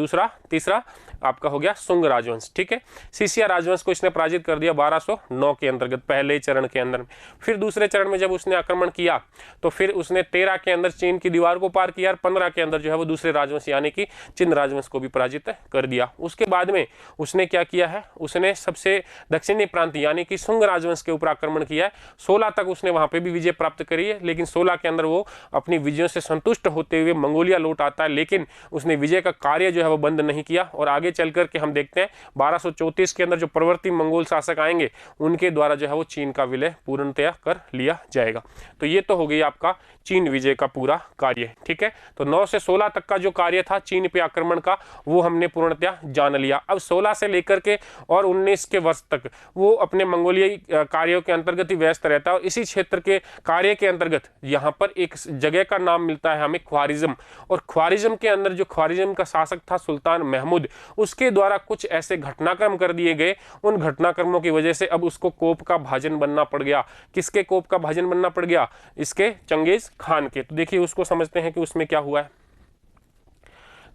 तीसरा आपका हो गया शुंग राजवंश। ठीक है, सिसिया राजवंश को इसने पराजित कर दिया 1209 के अंतर्गत पहले चरण के अंदर। फिर दूसरे चरण में जब उसने आक्रमण किया तो फिर उसने 13 के अंदर चीन की दीवार को पार किया, और 15 के अंदर जो है वो दूसरे राजवंश यानी कि चिन राजवंश को भी पराजित कर दिया। उसके बाद में उसने क्या किया है, उसने सबसे दक्षिणी प्रांत यानी कि शुंग राजवंश के ऊपर आक्रमण किया है। 16 तक उसने वहां पे भी विजय प्राप्त करी है, लेकिन 16 के अंदर वो अपनी विजयों से संतुष्ट होते हुए मंगोलिया लौट आता है, लेकिन उसने विजय का कार्य जो है वो बंद नहीं किया। और आगे चल करके हम देखते हैं 1234 के अंदर जो प्रवर्ती मंगोल शासक आएंगे उनके द्वारा जो है वो चीन का विलय पूर्णतया कर लिया जाएगा। तो ये तो हो गई आपका चीन विजय का पूरा कार्य। ठीक है, तो 9 से 16 तक का जो कार्य था चीन पे आक्रमण का वो हमने पूर्णतया जान लिया। अब 16 से लेकर के और 19 के वर्ष तक वो अपने मंगोलियाई कार्यों के अंतर्गत ही व्यस्त रहता है, और इसी क्षेत्र के कार्य के अंतर्गत यहाँ पर एक जगह का नाम मिलता है हमें ख्वारिज्म। और ख्वारिज्म के अंदर जो ख्वारिज्म का शासक था सुल्तान महमूद, उसके द्वारा कुछ ऐसे घटनाक्रम कर दिए गए, उन घटनाक्रमों की वजह से अब उसको कोप का भाजन बनना पड़ गया। किसके कोप का भाजन बनना पड़ गया? इसके चंगेज खान के। तो देखिए उसको समझते हैं कि उसमें क्या हुआ है।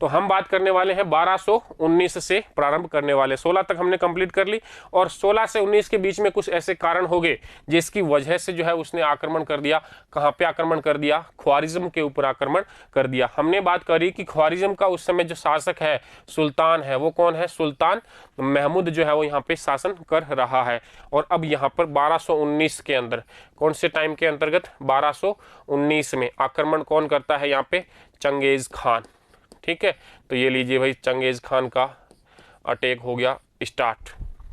तो हम बात करने वाले हैं 1219 से प्रारंभ करने वाले, 16 तक हमने कंप्लीट कर ली, और 16 से 19 के बीच में कुछ ऐसे कारण हो गए जिसकी वजह से जो है उसने आक्रमण कर दिया। कहाँ पे आक्रमण कर दिया? ख्वारिज्म के ऊपर आक्रमण कर दिया। हमने बात करी कि ख्वारिज्म का उस समय जो शासक है, सुल्तान है, वो कौन है? सुल्तान महमूद जो है वो यहाँ पे शासन कर रहा है। और अब यहाँ पर 1219 के अंदर, कौन से टाइम के अंतर्गत? 1219 में आक्रमण कौन करता है यहाँ पे? Genghis Khan. ठीक है, तो ये लीजिए भाई, चंगेज खान का अटैक हो गया स्टार्ट।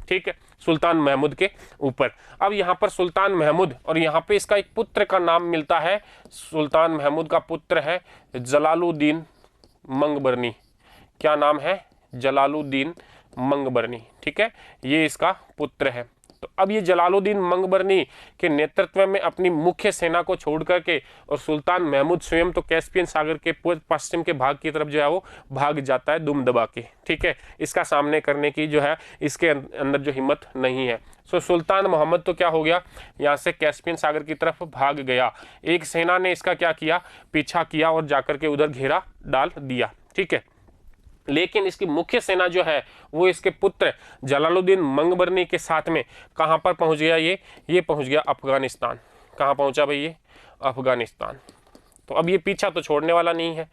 ठीक है, सुल्तान महमूद के ऊपर। अब यहाँ पर सुल्तान महमूद, और यहाँ पे इसका एक पुत्र का नाम मिलता है। सुल्तान महमूद का पुत्र है जलालुद्दीन मंगबरनी। क्या नाम है? जलालुद्दीन मंगबरनी। ठीक है, ये इसका पुत्र है। तो अब ये जलालुद्दीन मंगबरनी के नेतृत्व में अपनी मुख्य सेना को छोड़ करके, और सुल्तान महमूद स्वयं तो कैस्पियन सागर के पश्चिम के भाग की तरफ जो है वो भाग जाता है दुम दबा के। ठीक है, इसका सामने करने की जो है इसके अंदर जो हिम्मत नहीं है। सो सुल्तान मोहम्मद तो क्या हो गया, यहाँ से कैस्पियन सागर की तरफ भाग गया। एक सेना ने इसका क्या किया? पीछा किया और जाकर के उधर घेरा डाल दिया। ठीक है, लेकिन इसकी मुख्य सेना जो है वो इसके पुत्र जलालुद्दीन मंगबरनी के साथ में कहाँ पर पहुँच गया? ये पहुँच गया अफगानिस्तान। कहाँ पहुँचा भाई? ये अफगानिस्तान। तो अब ये पीछा तो छोड़ने वाला नहीं है।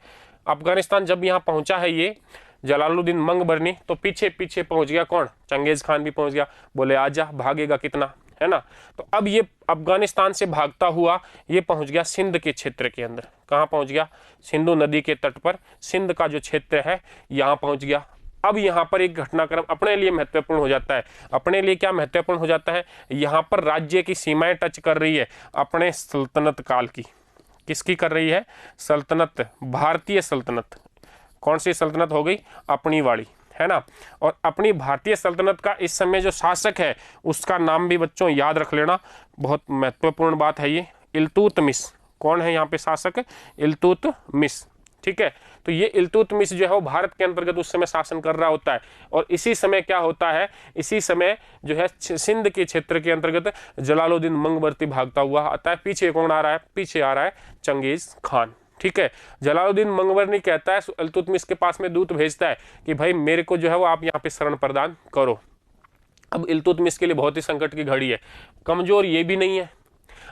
अफगानिस्तान जब यहाँ पहुँचा है ये जलालुद्दीन मंगबरनी, तो पीछे पीछे पहुँच गया कौन? चंगेज खान भी पहुँच गया। बोले आजा, भागेगा कितना, है ना। तो अब ये अफगानिस्तान से भागता हुआ ये पहुंच गया सिंध के क्षेत्र के अंदर। कहाँ पहुंच गया? सिंधु नदी के तट पर सिंध का जो क्षेत्र है यहाँ पहुंच गया। अब यहाँ पर एक घटनाक्रम अपने लिए महत्वपूर्ण हो जाता है। अपने लिए क्या महत्वपूर्ण हो जाता है? यहाँ पर राज्य की सीमाएं टच कर रही है अपने सल्तनत काल की। किसकी कर रही है? सल्तनत, भारतीय सल्तनत। कौन सी सल्तनत हो गई? अपनी वाली, है ना। और अपनी भारतीय सल्तनत का इस समय जो शासक है उसका नाम भी बच्चों याद रख लेना, बहुत महत्वपूर्ण बात है ये। इल्तुतमिश। कौन है यहाँ पे शासक? इल्तुतमिश। ठीक है, तो ये इल्तुतमिश जो है वो भारत के अंतर्गत उस समय शासन कर रहा होता है। और इसी समय क्या होता है, इसी समय जो है सिंध के क्षेत्र के अंतर्गत जलालुद्दीन मंगवर्ती भागता हुआ आता है। पीछे कौन आ रहा है, पीछे आ रहा है चंगेज खान। ठीक है, जलालुद्दीन मंगवर्ती कहता है, इल्तुतमिश के पास में दूत भेजता है कि भाई मेरे को जो है वो आप यहाँ पे शरण प्रदान करो। अब इल्तुतमिश के लिए बहुत ही संकट की घड़ी है, कमजोर ये भी नहीं है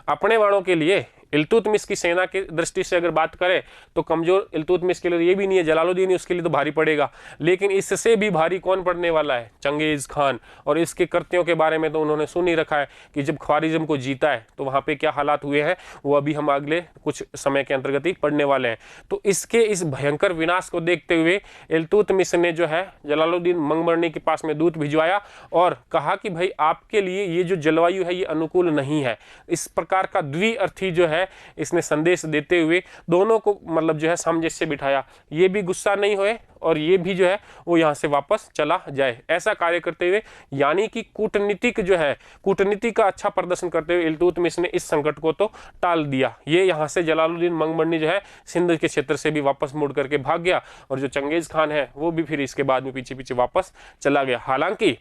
अपने वालों के लिए। इल्तुतमिश की सेना की दृष्टि से अगर बात करें तो कमजोर इल्तुतमिश के लिए ये भी नहीं है, जलालुद्दीन उसके लिए तो भारी पड़ेगा, लेकिन इससे भी भारी कौन पड़ने वाला है, चंगेज खान। और इसके कृत्यों के बारे में तो उन्होंने सुन ही रखा है कि जब ख्वारिज्म को जीता है तो वहां पे क्या हालात हुए हैं वो अभी हम अगले कुछ समय के अंतर्गत ही पढ़ने वाले हैं। तो इसके इस भयंकर विनाश को देखते हुए इल्तुतमिश ने जो है जलालुद्दीन मंगवर्ती के पास में दूत भिजवाया और कहा कि भाई आपके लिए ये जो जलवायु है ये अनुकूल नहीं है। इस प्रकार का द्विअर्थी जो है इसने संदेश देते हुए दोनों को मतलब जो है सामंजस्य बिठाया, ये भी गुस्सा नहीं हुए और ये भी जो है वो यहाँ से वापस चला जाए। ऐसा कार्य करते हुए यानी कि कूटनीतिक जो है कूटनीति का अच्छा प्रदर्शन करते हुए इल्तुतमिश ने इस संकट को तो टाल दिया। ये यहाँ से जलालुद्दीन मंगवर्ती जो है सिंध के क्षेत्र से भी वापस मुड़ करके भाग गया और जो चंगेज खान है वो भी फिर इसके बाद में पीछे पीछे वापस चला गया। हालांकि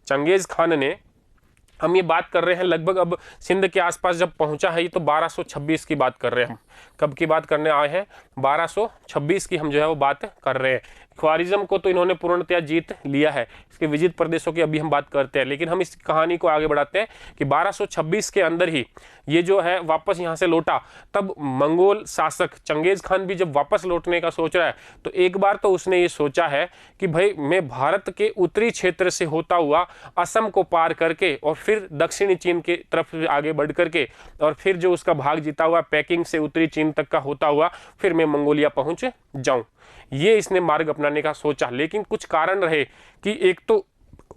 चंगेज खान ने, हम ये बात कर रहे हैं लगभग अब सिंध के आसपास जब पहुंचा है, ये तो 1226 की बात कर रहे हैं हम। कब की बात करने आए हैं, 1226 की हम जो है वो बात कर रहे हैं। ख्वारिज्म को तो इन्होंने पूर्णतया जीत लिया है, इसके विजित प्रदेशों की अभी हम बात करते हैं, लेकिन हम इस कहानी को आगे बढ़ाते हैं कि 1226 के अंदर ही ये जो है वापस यहाँ से लौटा। तब मंगोल शासक चंगेज खान भी जब वापस लौटने का सोच रहा है तो एक बार तो उसने ये सोचा है कि भाई मैं भारत के उत्तरी क्षेत्र से होता हुआ असम को पार करके और फिर दक्षिणी चीन की तरफ आगे बढ़ करके और फिर जो उसका भाग जीता हुआ पैकिंग से उत्तरी चीन तक का होता हुआ फिर मैं मंगोलिया पहुंच जाऊं, ये इसने मार्ग अपनाने का सोचा। लेकिन कुछ कारण रहे कि एक तो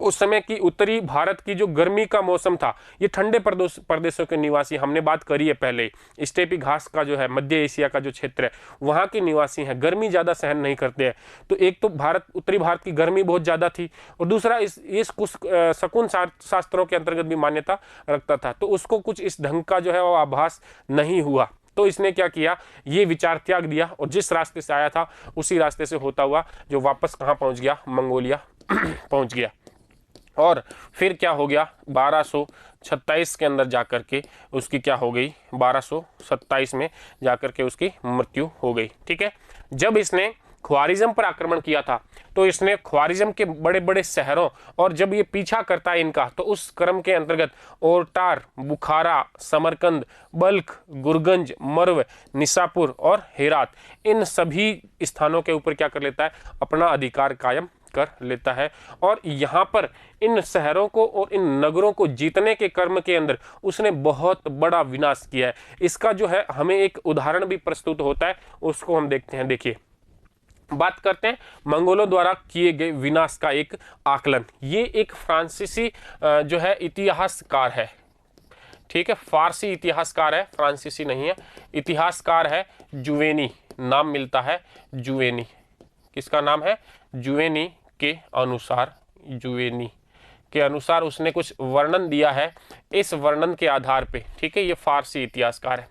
उस समय की उत्तरी भारत की जो गर्मी का मौसम था, ये ठंडे प्रदेशों के निवासी, हमने बात करी है पहले, स्टेपी घास का जो है मध्य एशिया का जो क्षेत्र है वहाँ के निवासी हैं, गर्मी ज़्यादा सहन नहीं करते हैं। तो एक तो उत्तरी भारत की गर्मी बहुत ज़्यादा थी और दूसरा इस कुछ शकुन शास्त्रों के अंतर्गत भी मान्यता रखता था, तो उसको कुछ इस ढंग का जो है वो आभास नहीं हुआ। तो इसने क्या किया, ये विचार त्याग दिया और जिस रास्ते से आया था उसी रास्ते से होता हुआ जो वापस कहाँ पहुँच गया, मंगोलिया पहुँच गया। और फिर क्या हो गया, 1227 के अंदर जाकर के उसकी क्या हो गई, 1227 में जाकर के उसकी मृत्यु हो गई। ठीक है, जब इसने ख्वारिज्म पर आक्रमण किया था तो इसने ख्वारिज्म के बड़े बड़े शहरों, और जब ये पीछा करता है इनका तो उस क्रम के अंतर्गत ओरटार, बुखारा, समरकंद, बल्ख, गुरगंज, मर्व, निसापुर और हेरात, इन सभी स्थानों के ऊपर क्या कर लेता है, अपना अधिकार कायम कर लेता है। और यहाँ पर इन शहरों को और इन नगरों को जीतने के क्रम के अंदर उसने बहुत बड़ा विनाश किया है। इसका जो है हमें एक उदाहरण भी प्रस्तुत होता है, उसको हम देखते हैं। देखिए, बात करते हैं मंगोलों द्वारा किए गए विनाश का एक आकलन। ये एक फ्रांसीसी जो है इतिहासकार है, ठीक है, फारसी इतिहासकार है, फ्रांसीसी नहीं है, इतिहासकार है, जुवेनी नाम मिलता है, जुवेनी। किसका नाम है, जुवेनी के अनुसार, जुवेनी के अनुसार उसने कुछ वर्णन दिया है। इस वर्णन के आधार पे, ठीक है, ये फारसी इतिहासकार है,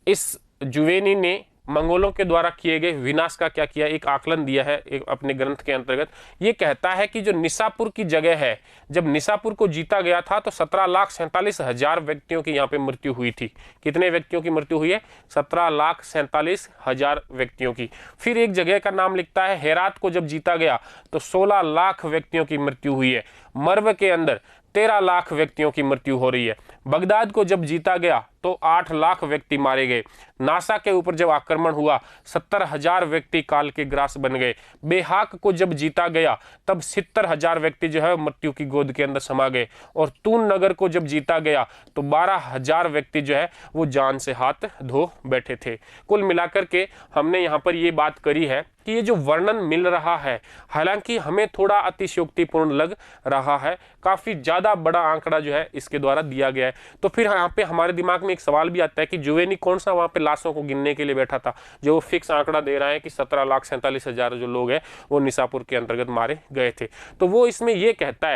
इस जुवेनी ने मंगोलों के द्वारा किए गए विनाश का क्या किया, एक आकलन दिया है एक अपने ग्रंथ के अंतर्गत। ये कहता है कि जो निसापुर की जगह है, जब निसापुर को जीता गया था तो 17,47,000 व्यक्तियों की यहाँ पे मृत्यु हुई थी। कितने व्यक्तियों की मृत्यु हुई है, 17,47,000 व्यक्तियों की। फिर एक जगह का नाम लिखता है, हेरात को जब जीता गया तो 16 लाख व्यक्तियों की मृत्यु हुई है। मर्व के अंदर 13 लाख व्यक्तियों की मृत्यु हो रही है। बगदाद को जब जीता गया तो 8 लाख व्यक्ति मारे गए। नासा के ऊपर जब आक्रमण हुआ 70,000 व्यक्ति काल के ग्रास बन गए। बेहाक को जब जीता गया तब 70,000 व्यक्ति जो है मृत्यु की गोद के अंदर समा गए। और तून नगर को जब जीता गया तो 12,000 व्यक्ति जो है वो जान से हाथ धो बैठे थे। कुल मिलाकर के हमने यहाँ पर ये बात करी है कि ये जो वर्णन मिल रहा है, हालांकि हमें थोड़ा अतिशयोक्तिपूर्ण लग रहा है, काफ़ी ज़्यादा बड़ा आंकड़ा जो है इसके द्वारा दिया गया है। तो फिर यहाँ पे हमारे दिमाग में एक सवाल भी आता है कि जुवेनी कौन सा वहाँ पे लाशों को गिनने के लिए बैठा था, जो फिक्स आंकड़ा दे रहा है कि 17,47,000 जो लोग हैं वो निसापुर के अंतर्गत मारे गए थे। तो वो इसमें ये कहता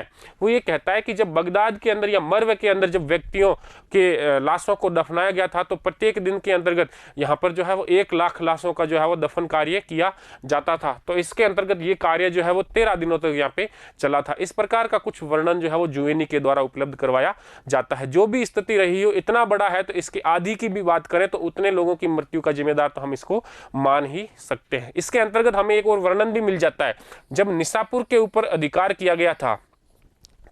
है कि जब बगदाद के अंदर या मर्व के अंदर जब व्यक्तियों के लाशों को दफनाया गया था, तो प्रत्येक दिन के अंतर्गत यहाँ पर जो है वो 1 लाख लाशों का जो है वो दफन कार्य किया जाता था। तो इसके अंतर्गत ये कार्य जो है वो 13 दिनों तक यहाँ पे चला था। इस प्रकार का कुछ वर्णन जो है वो जुवेनी के द्वारा उपलब्ध करवाया जाता है। जो भी स्थिति रही हो, इतना बड़ा है तो इसकी आधी की भी बात करें तो उतने लोगों की मृत्यु का जिम्मेदार तो हम इसको मान ही सकते हैं। इसके अंतर्गत हमें एक और वर्णन भी मिल जाता है, जब निसापुर के ऊपर अधिकार किया गया था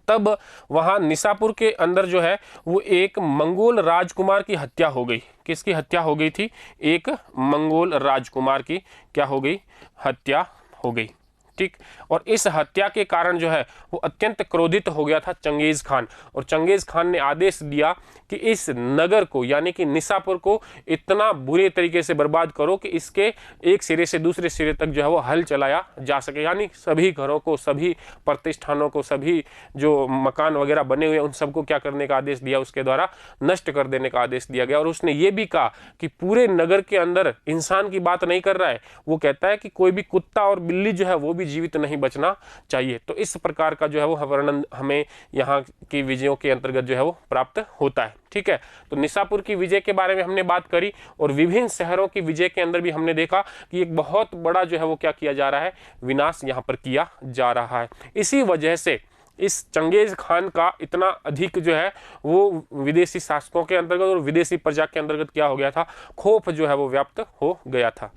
तब वहां निसापुर के अंदर जो है वो एक मंगोल राजकुमार की हत्या हो गई। किसकी हत्या हो गई थी? एक मंगोल राजकुमार की क्या हो गई? हत्या हो गई। ठीक। और इस हत्या के कारण जो है वो अत्यंत क्रोधित हो गया था चंगेज खान, और चंगेज खान ने आदेश दिया कि इस नगर को यानी कि निसापुर को इतना बुरे तरीके से बर्बाद करो कि इसके एक सिरे से दूसरे सिरे तक जो है वो हल चलाया जा सके, यानी सभी घरों को, सभी प्रतिष्ठानों को, सभी जो मकान वगैरह बने हुए उन सबको क्या करने का आदेश दिया? उसके द्वारा नष्ट कर देने का आदेश दिया गया। और उसने ये भी कहा कि पूरे नगर के अंदर इंसान की बात नहीं कर रहा है, वो कहता है कि कोई भी कुत्ता और बिल्ली जो है वो भी जीवित नहीं बचना चाहिए। तो इस प्रकार का जो है वो वर्णन हमें यहाँ की विजयों के अंतर्गत जो है वो प्राप्त होता है। ठीक है, तो निसापुर की विजय के बारे में हमने बात करी, और विभिन्न शहरों की विजय के अंदर भी हमने देखा कि एक बहुत बड़ा जो है वो क्या किया जा रहा है? विनाश यहाँ पर किया जा रहा है। इसी वजह से इस चंगेज खान का इतना अधिक जो है वो विदेशी शासकों के अंतर्गत और विदेशी प्रजा के अंतर्गत क्या हो गया था? खौफ जो है वो व्याप्त हो गया था।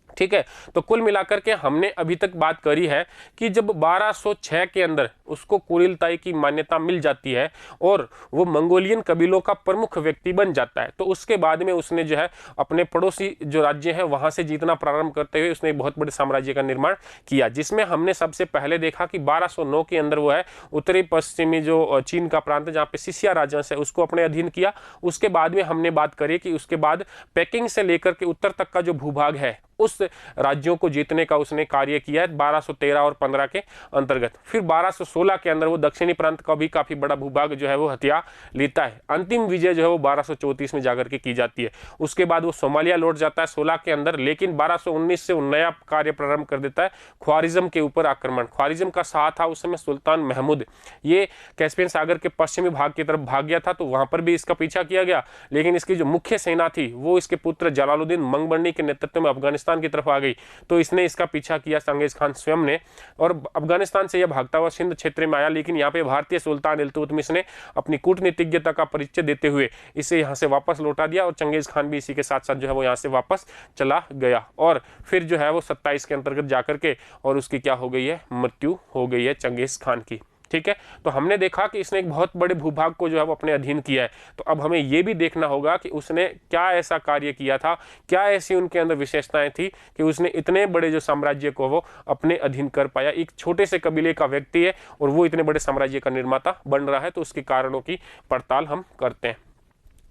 ठीक है, तो कुल मिलाकर के हमने अभी तक बात करी है कि जब 1206 के अंदर उसको कुरिलताई की मान्यता मिल जाती है और वो मंगोलियन कबीलों का प्रमुख व्यक्ति बन जाता है, तो उसके बाद में उसने जो है अपने पड़ोसी जो राज्य हैं वहां से जीतना प्रारंभ करते हुए उसने एक बहुत बड़े साम्राज्य का निर्माण किया, जिसमें हमने सबसे पहले देखा कि 1209 के अंदर वो है उत्तरी पश्चिमी जो चीन का प्रांत जहाँ पे सिसिया राजवंश है उसको अपने अधीन किया। उसके बाद में हमने बात करी कि उसके बाद पेकिंग से लेकर के उत्तर तक का जो भूभाग है उस राज्यों को जीतने का उसने कार्य किया है 1213 और 15 के अंतर्गत। फिर 1216 के अंदर वो दक्षिणी प्रांत का भी काफी बड़ा भूभाग जो है वो हथिया लेता है। अंतिम विजय जो है वो 1234 में जाकर के की जाती है। उसके बाद वो सोमालिया लौट जाता है 16 के अंदर, लेकिन 1219 से वो नया कार्य प्रारंभ कर देता है, ख्वारिज्म के ऊपर आक्रमण। ख्वारिज्म का शाह था उस समय सुल्तान महमूद, ये कैस्पियन सागर के पश्चिमी भाग की तरफ भाग गया था, तो वहां पर भी इसका पीछा किया गया, लेकिन इसकी जो मुख्य सेना थी वो इसके पुत्र जलालुद्दीन मंगबर्नी के नेतृत्व में अफगानिस्तान की तरफ आ गई, तो इसने इसका पीछा किया चंगेज खान स्वयं ने, और अफगानिस्तान से यह भागता हुआ सिंध क्षेत्र में आया। लेकिन यहाँ पे भारतीय सुल्तान इल्तुतमिश ने अपनी कूटनीतिज्ञता का परिचय देते हुए इसे यहाँ से वापस लौटा दिया, और चंगेज खान भी इसी के साथ साथ जो है वो यहाँ से वापस चला गया, और फिर जो है वो 27 के अंतर्गत जाकर के और उसकी क्या हो गई है? मृत्यु हो गई है चंगेज खान की। ठीक है, तो हमने देखा कि इसने एक बहुत बड़े भूभाग को जो है वो अपने अधीन किया है। तो अब हमें यह भी देखना होगा कि उसने क्या ऐसा कार्य किया था, क्या ऐसी उनके अंदर विशेषताएं थी कि उसने इतने बड़े जो साम्राज्य को वो अपने अधीन कर पाया। एक छोटे से कबीले का व्यक्ति है और वो इतने बड़े साम्राज्य का निर्माता बन रहा है, तो उसके कारणों की पड़ताल हम करते हैं।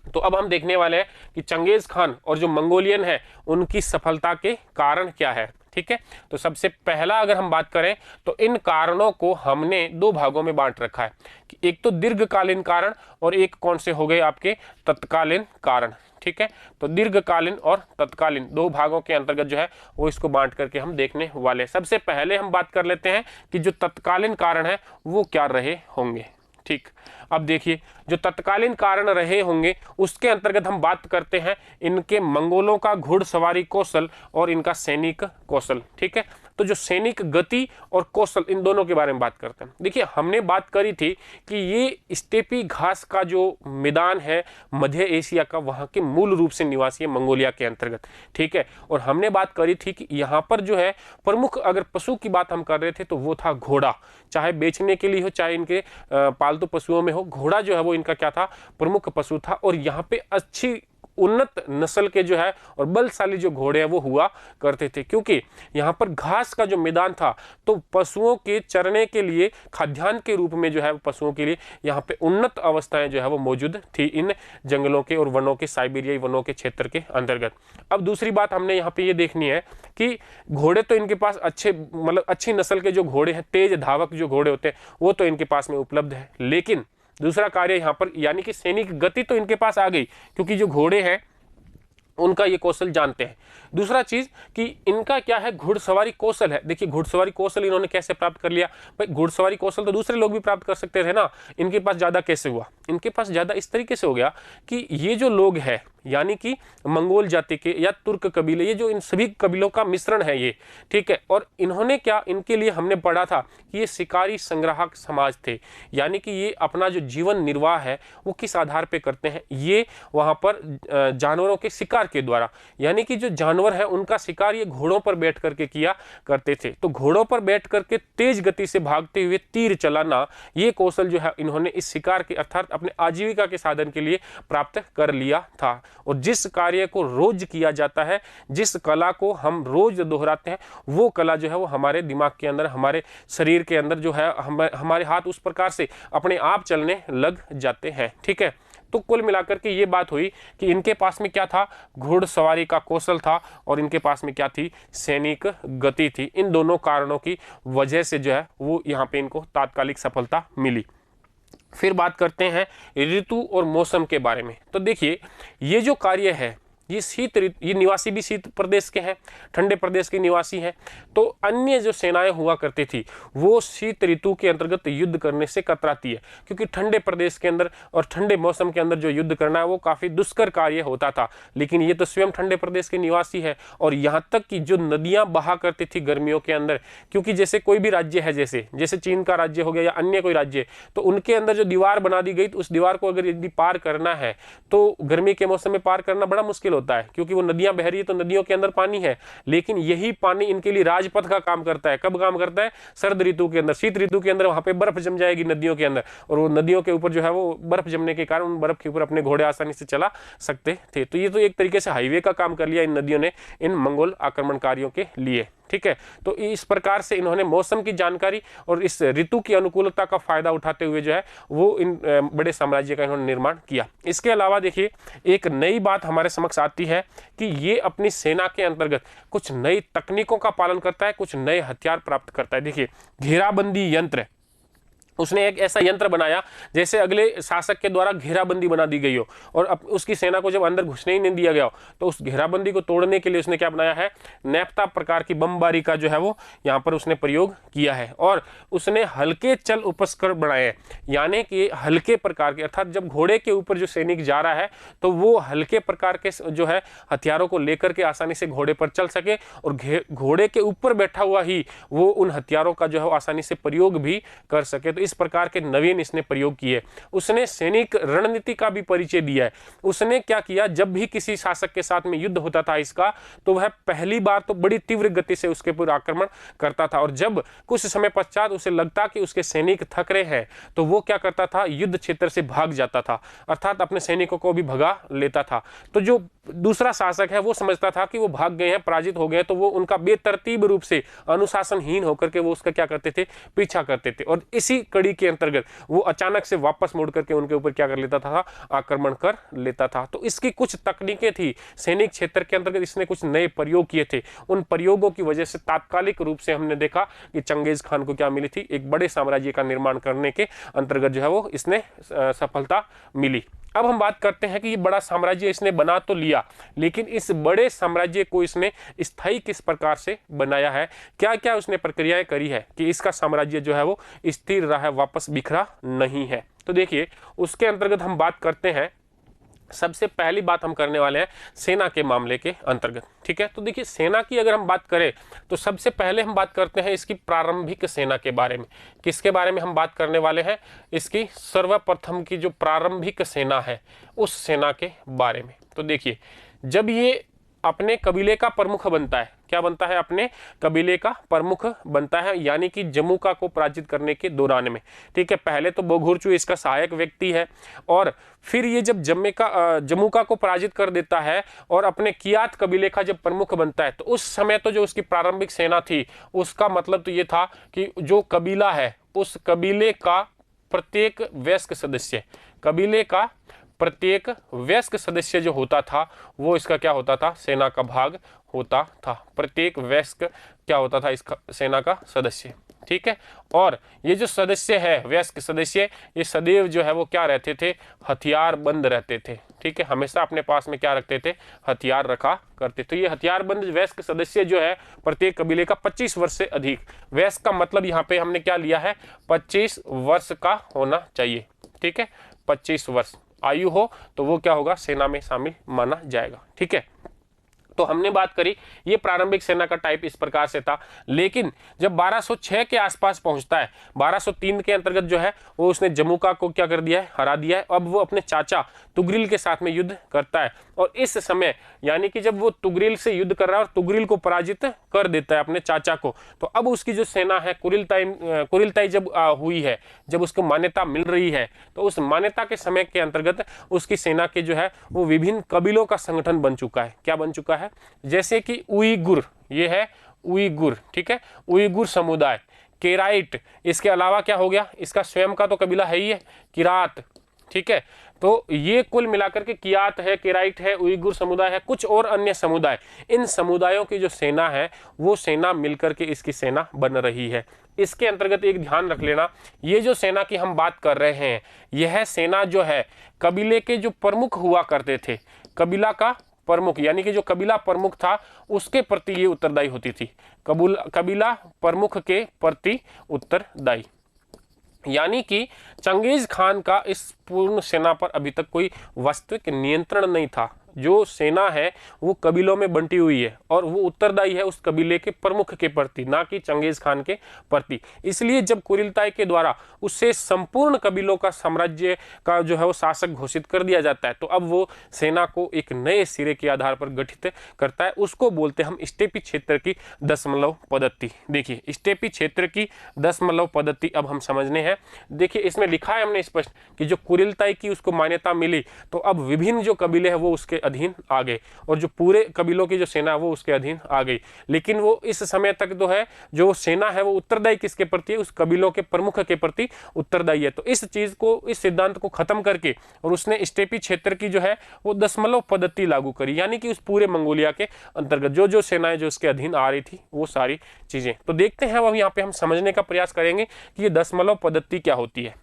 तो अब हम देखने वाले हैं कि चंगेज खान और जो मंगोलियन है उनकी सफलता के कारण क्या है। ठीक है, तो सबसे पहला अगर हम बात करें तो इन कारणों को हमने दो भागों में बांट रखा है कि एक तो दीर्घकालीन कारण और एक कौन से हो गए आपके? तत्कालीन कारण। ठीक है, तो दीर्घकालीन और तत्कालीन दो भागों के अंतर्गत जो है वो इसको बांट करके हम देखने वाले। सबसे पहले हम बात कर लेते हैं कि जो तत्कालीन कारण है वो क्या रहे होंगे। ठीक, अब देखिए जो तत्कालीन कारण रहे होंगे उसके अंतर्गत हम बात करते हैं इनके मंगोलों का घुड़सवारी कौशल और इनका सैनिक कौशल। ठीक है, तो जो सैनिक गति और कौशल इन दोनों के बारे में बात करते हैं। देखिए हमने बात करी थी कि ये स्टेपी घास का जो मैदान है मध्य एशिया का, वहाँ के मूल रूप से निवासी है मंगोलिया के अंतर्गत। ठीक है, और हमने बात करी थी कि यहाँ पर जो है प्रमुख अगर पशु की बात हम कर रहे थे तो वो था घोड़ा, चाहे बेचने के लिए हो चाहे इनके पालतू पशुओं में हो, घोड़ा जो है वो इनका क्या था? प्रमुख पशु था। और यहाँ पे अच्छी उन्नत नस्ल के जो है और बलशाली जो घोड़े हैं वो हुआ करते थे, क्योंकि यहाँ पर घास का जो मैदान था तो पशुओं के चरने के लिए खाद्यान्न के रूप में जो है पशुओं के लिए यहाँ पे उन्नत अवस्थाएं जो है वो मौजूद थी इन जंगलों के और वनों के, साइबेरियाई वनों के क्षेत्र के अंतर्गत। अब दूसरी बात हमने यहाँ पे ये देखनी है कि घोड़े तो इनके पास अच्छे मतलब अच्छी नस्ल के जो घोड़े हैं, तेज धावक जो घोड़े होते हैं वो तो इनके पास में उपलब्ध है, लेकिन दूसरा कार्य यहाँ पर यानी कि सैनिक गति तो इनके पास आ गई क्योंकि जो घोड़े हैं उनका ये कौशल जानते हैं। दूसरा चीज कि इनका क्या है, घुड़सवारी कौशल है। देखिए घुड़सवारी कौशल इन्होंने कैसे प्राप्त कर लिया, भाई घुड़सवारी कौशल तो दूसरे लोग भी प्राप्त कर सकते थे ना, इनके पास ज्यादा कैसे हुआ? इनके पास ज्यादा इस तरीके से हो गया कि ये जो लोग हैं यानी कि मंगोल जाति के या तुर्क कबीले, ये जो इन सभी कबीलों का मिश्रण है ये, ठीक है। और इन्होंने क्या, इनके लिए हमने पढ़ा था कि ये शिकारी संग्राहक समाज थे, यानी कि ये अपना जो जीवन निर्वाह है वो किस आधार पे करते हैं, ये वहां पर जानवरों के शिकार के द्वारा, यानी कि जो जानवर है उनका शिकार ये घोड़ों पर बैठ करके किया करते थे। तो घोड़ों पर बैठ करके तेज गति से भागते हुए तीर चलाना, ये कौशल जो है इन्होंने इस शिकार के अर्थात अपने आजीविका के साधन के लिए प्राप्त कर लिया था। और जिस कार्य को रोज किया जाता है, जिस कला को हम रोज दोहराते हैं, वो कला जो है वो हमारे दिमाग के अंदर, हमारे शरीर के अंदर जो है हमारे हाथ उस प्रकार से अपने आप चलने लग जाते हैं, ठीक है। तो कुल मिलाकर के ये बात हुई कि इनके पास में क्या था, घुड़सवारी का कौशल था और इनके पास में क्या थी, सैनिक गति थी। इन दोनों कारणों की वजह से जो है वो यहाँ पे इनको तात्कालिक सफलता मिली। फिर बात करते हैं ऋतु और मौसम के बारे में। तो देखिए ये जो कार्य है ये शीत ऋतु, ये निवासी भी शीत प्रदेश के हैं, ठंडे प्रदेश के निवासी हैं। तो अन्य जो सेनाएं हुआ करती थी वो शीत ऋतु के अंतर्गत युद्ध करने से कतराती है, क्योंकि ठंडे प्रदेश के अंदर और ठंडे मौसम के अंदर जो युद्ध करना है वो काफी दुष्कर कार्य होता था। लेकिन ये तो स्वयं ठंडे प्रदेश के निवासी है और यहाँ तक कि जो नदियां बहा करती थी गर्मियों के अंदर, क्योंकि जैसे कोई भी राज्य है, जैसे चीन का राज्य हो गया या अन्य कोई राज्य, तो उनके अंदर जो दीवार बना दी गई तो उस दीवार को अगर यदि पार करना है तो गर्मी के मौसम में पार करना बड़ा मुश्किल होता है, क्योंकि वो नदियां बह रही है तो नदियों के अंदर पानी है। लेकिन यही पानी इनके लिए राजपथ का काम करता है। कब काम करता है? सर्द ऋतु के अंदर। शीत ऋतु के अंदर वहां पे बर्फ जम जाएगी नदियों के अंदर और वो नदियों के ऊपर जो है वो बर्फ जमने के कारण उन बर्फ के ऊपर अपने घोड़े आसानी से चला सकते थे। तो ये तो एक तरीके से हाईवे का काम कर लिया इन नदियों ने इन मंगोल आक्रमणकारियों के लिए, ठीक है। तो इस प्रकार से इन्होंने मौसम की जानकारी और इस ऋतु की अनुकूलता का फायदा उठाते हुए जो है वो इन बड़े साम्राज्य का इन्होंने निर्माण किया। इसके अलावा देखिए एक नई बात हमारे समक्ष आती है कि ये अपनी सेना के अंतर्गत कुछ नई तकनीकों का पालन करता है, कुछ नए हथियार प्राप्त करता है। देखिए घेराबंदी यंत्र, उसने एक ऐसा यंत्र बनाया जैसे अगले शासक के द्वारा घेराबंदी बना दी गई हो और अब उसकी सेना को जब अंदर घुसने ही नहीं दिया गया हो, तो उस घेराबंदी को तोड़ने के लिए उसने क्या बनाया है, नैपता प्रकार की बमबारी का जो है वो यहाँ पर उसने प्रयोग किया है। और उसने हल्के चल उपस्करण बनाए हैं, यानी कि हल्के प्रकार के, अर्थात जब घोड़े के ऊपर जो सैनिक जा रहा है तो वो हल्के प्रकार के जो है हथियारों को लेकर के आसानी से घोड़े पर चल सके और घोड़े के ऊपर बैठा हुआ ही वो उन हथियारों का जो है आसानी से प्रयोग भी कर सके। तो इस प्रकार के नवीन इसने प्रयोग किए। उसने सैनिक रणनीति का भी परिचय दिया है। उसने क्या किया, जब भी किसी शासक के साथ में युद्ध होता था इसका, तो वह पहली बार तो बड़ी तीव्र गति से उसके ऊपर आक्रमण करता था और जब कुछ समय पश्चात उसे लगता कि उसके सैनिक थक रहे हैं तो वो क्या करता था, युद्ध क्षेत्र से भाग जाता था, अर्थात अपने सैनिकों को भी भगा लेता था। तो जो दूसरा शासक है वो समझता था कि वो भाग गए हैं, पराजित हो गए, तो वो उनका बेतरतीब रूप से अनुशासनहीन होकर के वो उसका क्या करते थे, पीछा करते थे और इसी कड़ी के अंतर्गत वो अचानक से वापस मुड़ करके उनके ऊपर क्या कर लेता था, आक्रमण कर लेता था। तो इसकी कुछ तकनीकें थी, सैनिक क्षेत्र के अंतर्गत इसने कुछ नए प्रयोग किए थे। उन प्रयोगों की वजह से तात्कालिक रूप से हमने देखा कि चंगेज खान को क्या मिली थी, एक बड़े साम्राज्य का निर्माण करने के अंतर्गत जो है वो इसने सफलता मिली। अब हम बात करते हैं कि ये बड़ा साम्राज्य इसने बना तो लिया, लेकिन इस बड़े साम्राज्य को इसने स्थायी किस प्रकार से बनाया है, क्या क्या उसने प्रक्रियाएं करी है कि इसका साम्राज्य जो है वो स्थिर रहा है, वापस बिखरा नहीं है। तो देखिए उसके अंतर्गत हम बात करते हैं, सबसे पहली बात हम करने वाले हैं सेना के मामले के अंतर्गत, ठीक है। तो देखिए सेना की अगर हम बात करें तो सबसे पहले हम बात करते हैं इसकी प्रारंभिक सेना के बारे में। किसके बारे में हम बात करने वाले हैं, इसकी सर्वप्रथम की जो प्रारंभिक सेना है उस सेना के बारे में। तो देखिए जब ये अपने कबीले का प्रमुख बनता है, क्या बनता है, अपने कबीले का प्रमुख बनता है, यानी कि जमुका को पराजित करने के दौरान में। ठीक है, पहले तो बोघुरचू इसका सहायक व्यक्ति है, और फिर ये जब जमुका को पराजित कर देता है और अपने कियात कबीले का जब प्रमुख बनता है, तो उस समय तो जो उसकी प्रारंभिक सेना थी उसका मतलब तो ये था कि जो कबीला है उस कबीले का प्रत्येक वयस्क सदस्य, कबीले का प्रत्येक वयस्क सदस्य जो होता था वो इसका क्या होता था, सेना का भाग होता था। प्रत्येक वयस्क क्या होता था, इसका सेना का सदस्य। ठीक है, और ये जो सदस्य है, वयस्क सदस्य, ये सदैव जो है वो क्या रहते थे, हथियार बंद रहते थे। ठीक है, हमेशा अपने पास में क्या रखते थे, हथियार रखा करते। तो ये हथियार बंद वयस्क सदस्य जो है प्रत्येक कबीले का 25 वर्ष से अधिक, वयस्क का मतलब यहाँ पे हमने क्या लिया है, 25 वर्ष का होना चाहिए। ठीक है, 25 वर्ष आयु हो तो वो क्या होगा, सेना में शामिल माना जाएगा। ठीक है, तो हमने बात करी ये प्रारंभिक सेना का टाइप इस प्रकार से था। लेकिन जब 1206 के आसपास पहुंचता है, 1203 के अंतर्गत जो है वो उसने जमुका को क्या कर दिया है, हरा दिया है। अब वो अपने चाचा तुगरिल के साथ में युद्ध करता है, और इस समय यानी कि जब वो तुगरिल से युद्ध कर रहा है और तुगरिल को पराजित कर देता है अपने चाचा को, तो अब उसकी जो सेना है कुरिलताई जब हुई है, जब उसको मान्यता मिल रही है, तो उस मान्यता के समय के अंतर्गत उसकी सेना के जो है वो विभिन्न कबीलों का संगठन बन चुका है। क्या बन चुका है, जैसे कि उइगुर, ये है उइगुर। ठीक है, उइगुर समुदाय, केराइट, इसके अलावा क्या हो गया, इसका स्वयं का तो कबीला है ही है, किरात। ठीक है, तो ये कुल मिलाकर के कियात है, केराइट है, उइगुर समुदाय है, कुछ और अन्य समुदाय, इन समुदायों की जो सेना है वो सेना मिलकर के इसकी सेना बन रही है। इसके अंतर्गत एक ध्यान रख लेना, ये जो सेना की हम बात कर रहे हैं, यह सेना जो है कबीले के जो प्रमुख हुआ करते थे, कबीला का प्रमुख, यानी कि जो कबीला प्रमुख था उसके प्रति ये उत्तरदायी होती थी, कबीला प्रमुख के प्रति उत्तरदायी। यानी कि चंगेज खान का इस पूर्ण सेना पर अभी तक कोई वास्तविक नियंत्रण नहीं था। जो सेना है वो कबीलों में बंटी हुई है और वो उत्तरदायी है उस कबीले के प्रमुख के प्रति, ना कि चंगेज खान के प्रति। इसलिए जब कुरिलताई के द्वारा उससे संपूर्ण कबीलों का साम्राज्य का जो है वो शासक घोषित कर दिया जाता है, तो अब वो सेना को एक नए सिरे के आधार पर गठित करता है। उसको बोलते हैं हम स्टेपी क्षेत्र की दशमलव पद्धति। देखिए, स्टेपी क्षेत्र की दशमलव पद्धति अब हम समझने हैं। देखिए, इसमें लिखा है हमने स्पष्ट कि जो कुरिलताई की उसको मान्यता मिली, तो अब विभिन्न जो कबीले हैं वो उसके अधीन आ गए, और जो पूरे कबीलों की जो सेना है वो उसके अधीन आ गई। लेकिन वो इस समय तक जो है जो सेना है वो उत्तरदायी किसके प्रति है, उस कबीलों के प्रमुख के प्रति उत्तरदायी है। तो इस चीज को, इस सिद्धांत को खत्म करके और उसने स्टेपी क्षेत्र की जो है वो दशमलव पद्धति लागू करी, यानी कि उस पूरे मंगोलिया के अंतर्गत जो जो सेनाएं जो उसके अधीन आ रही थी वो सारी चीजें। तो देखते हैं अब यहाँ पे हम समझने का प्रयास करेंगे कि ये दशमलव पद्धति क्या होती है।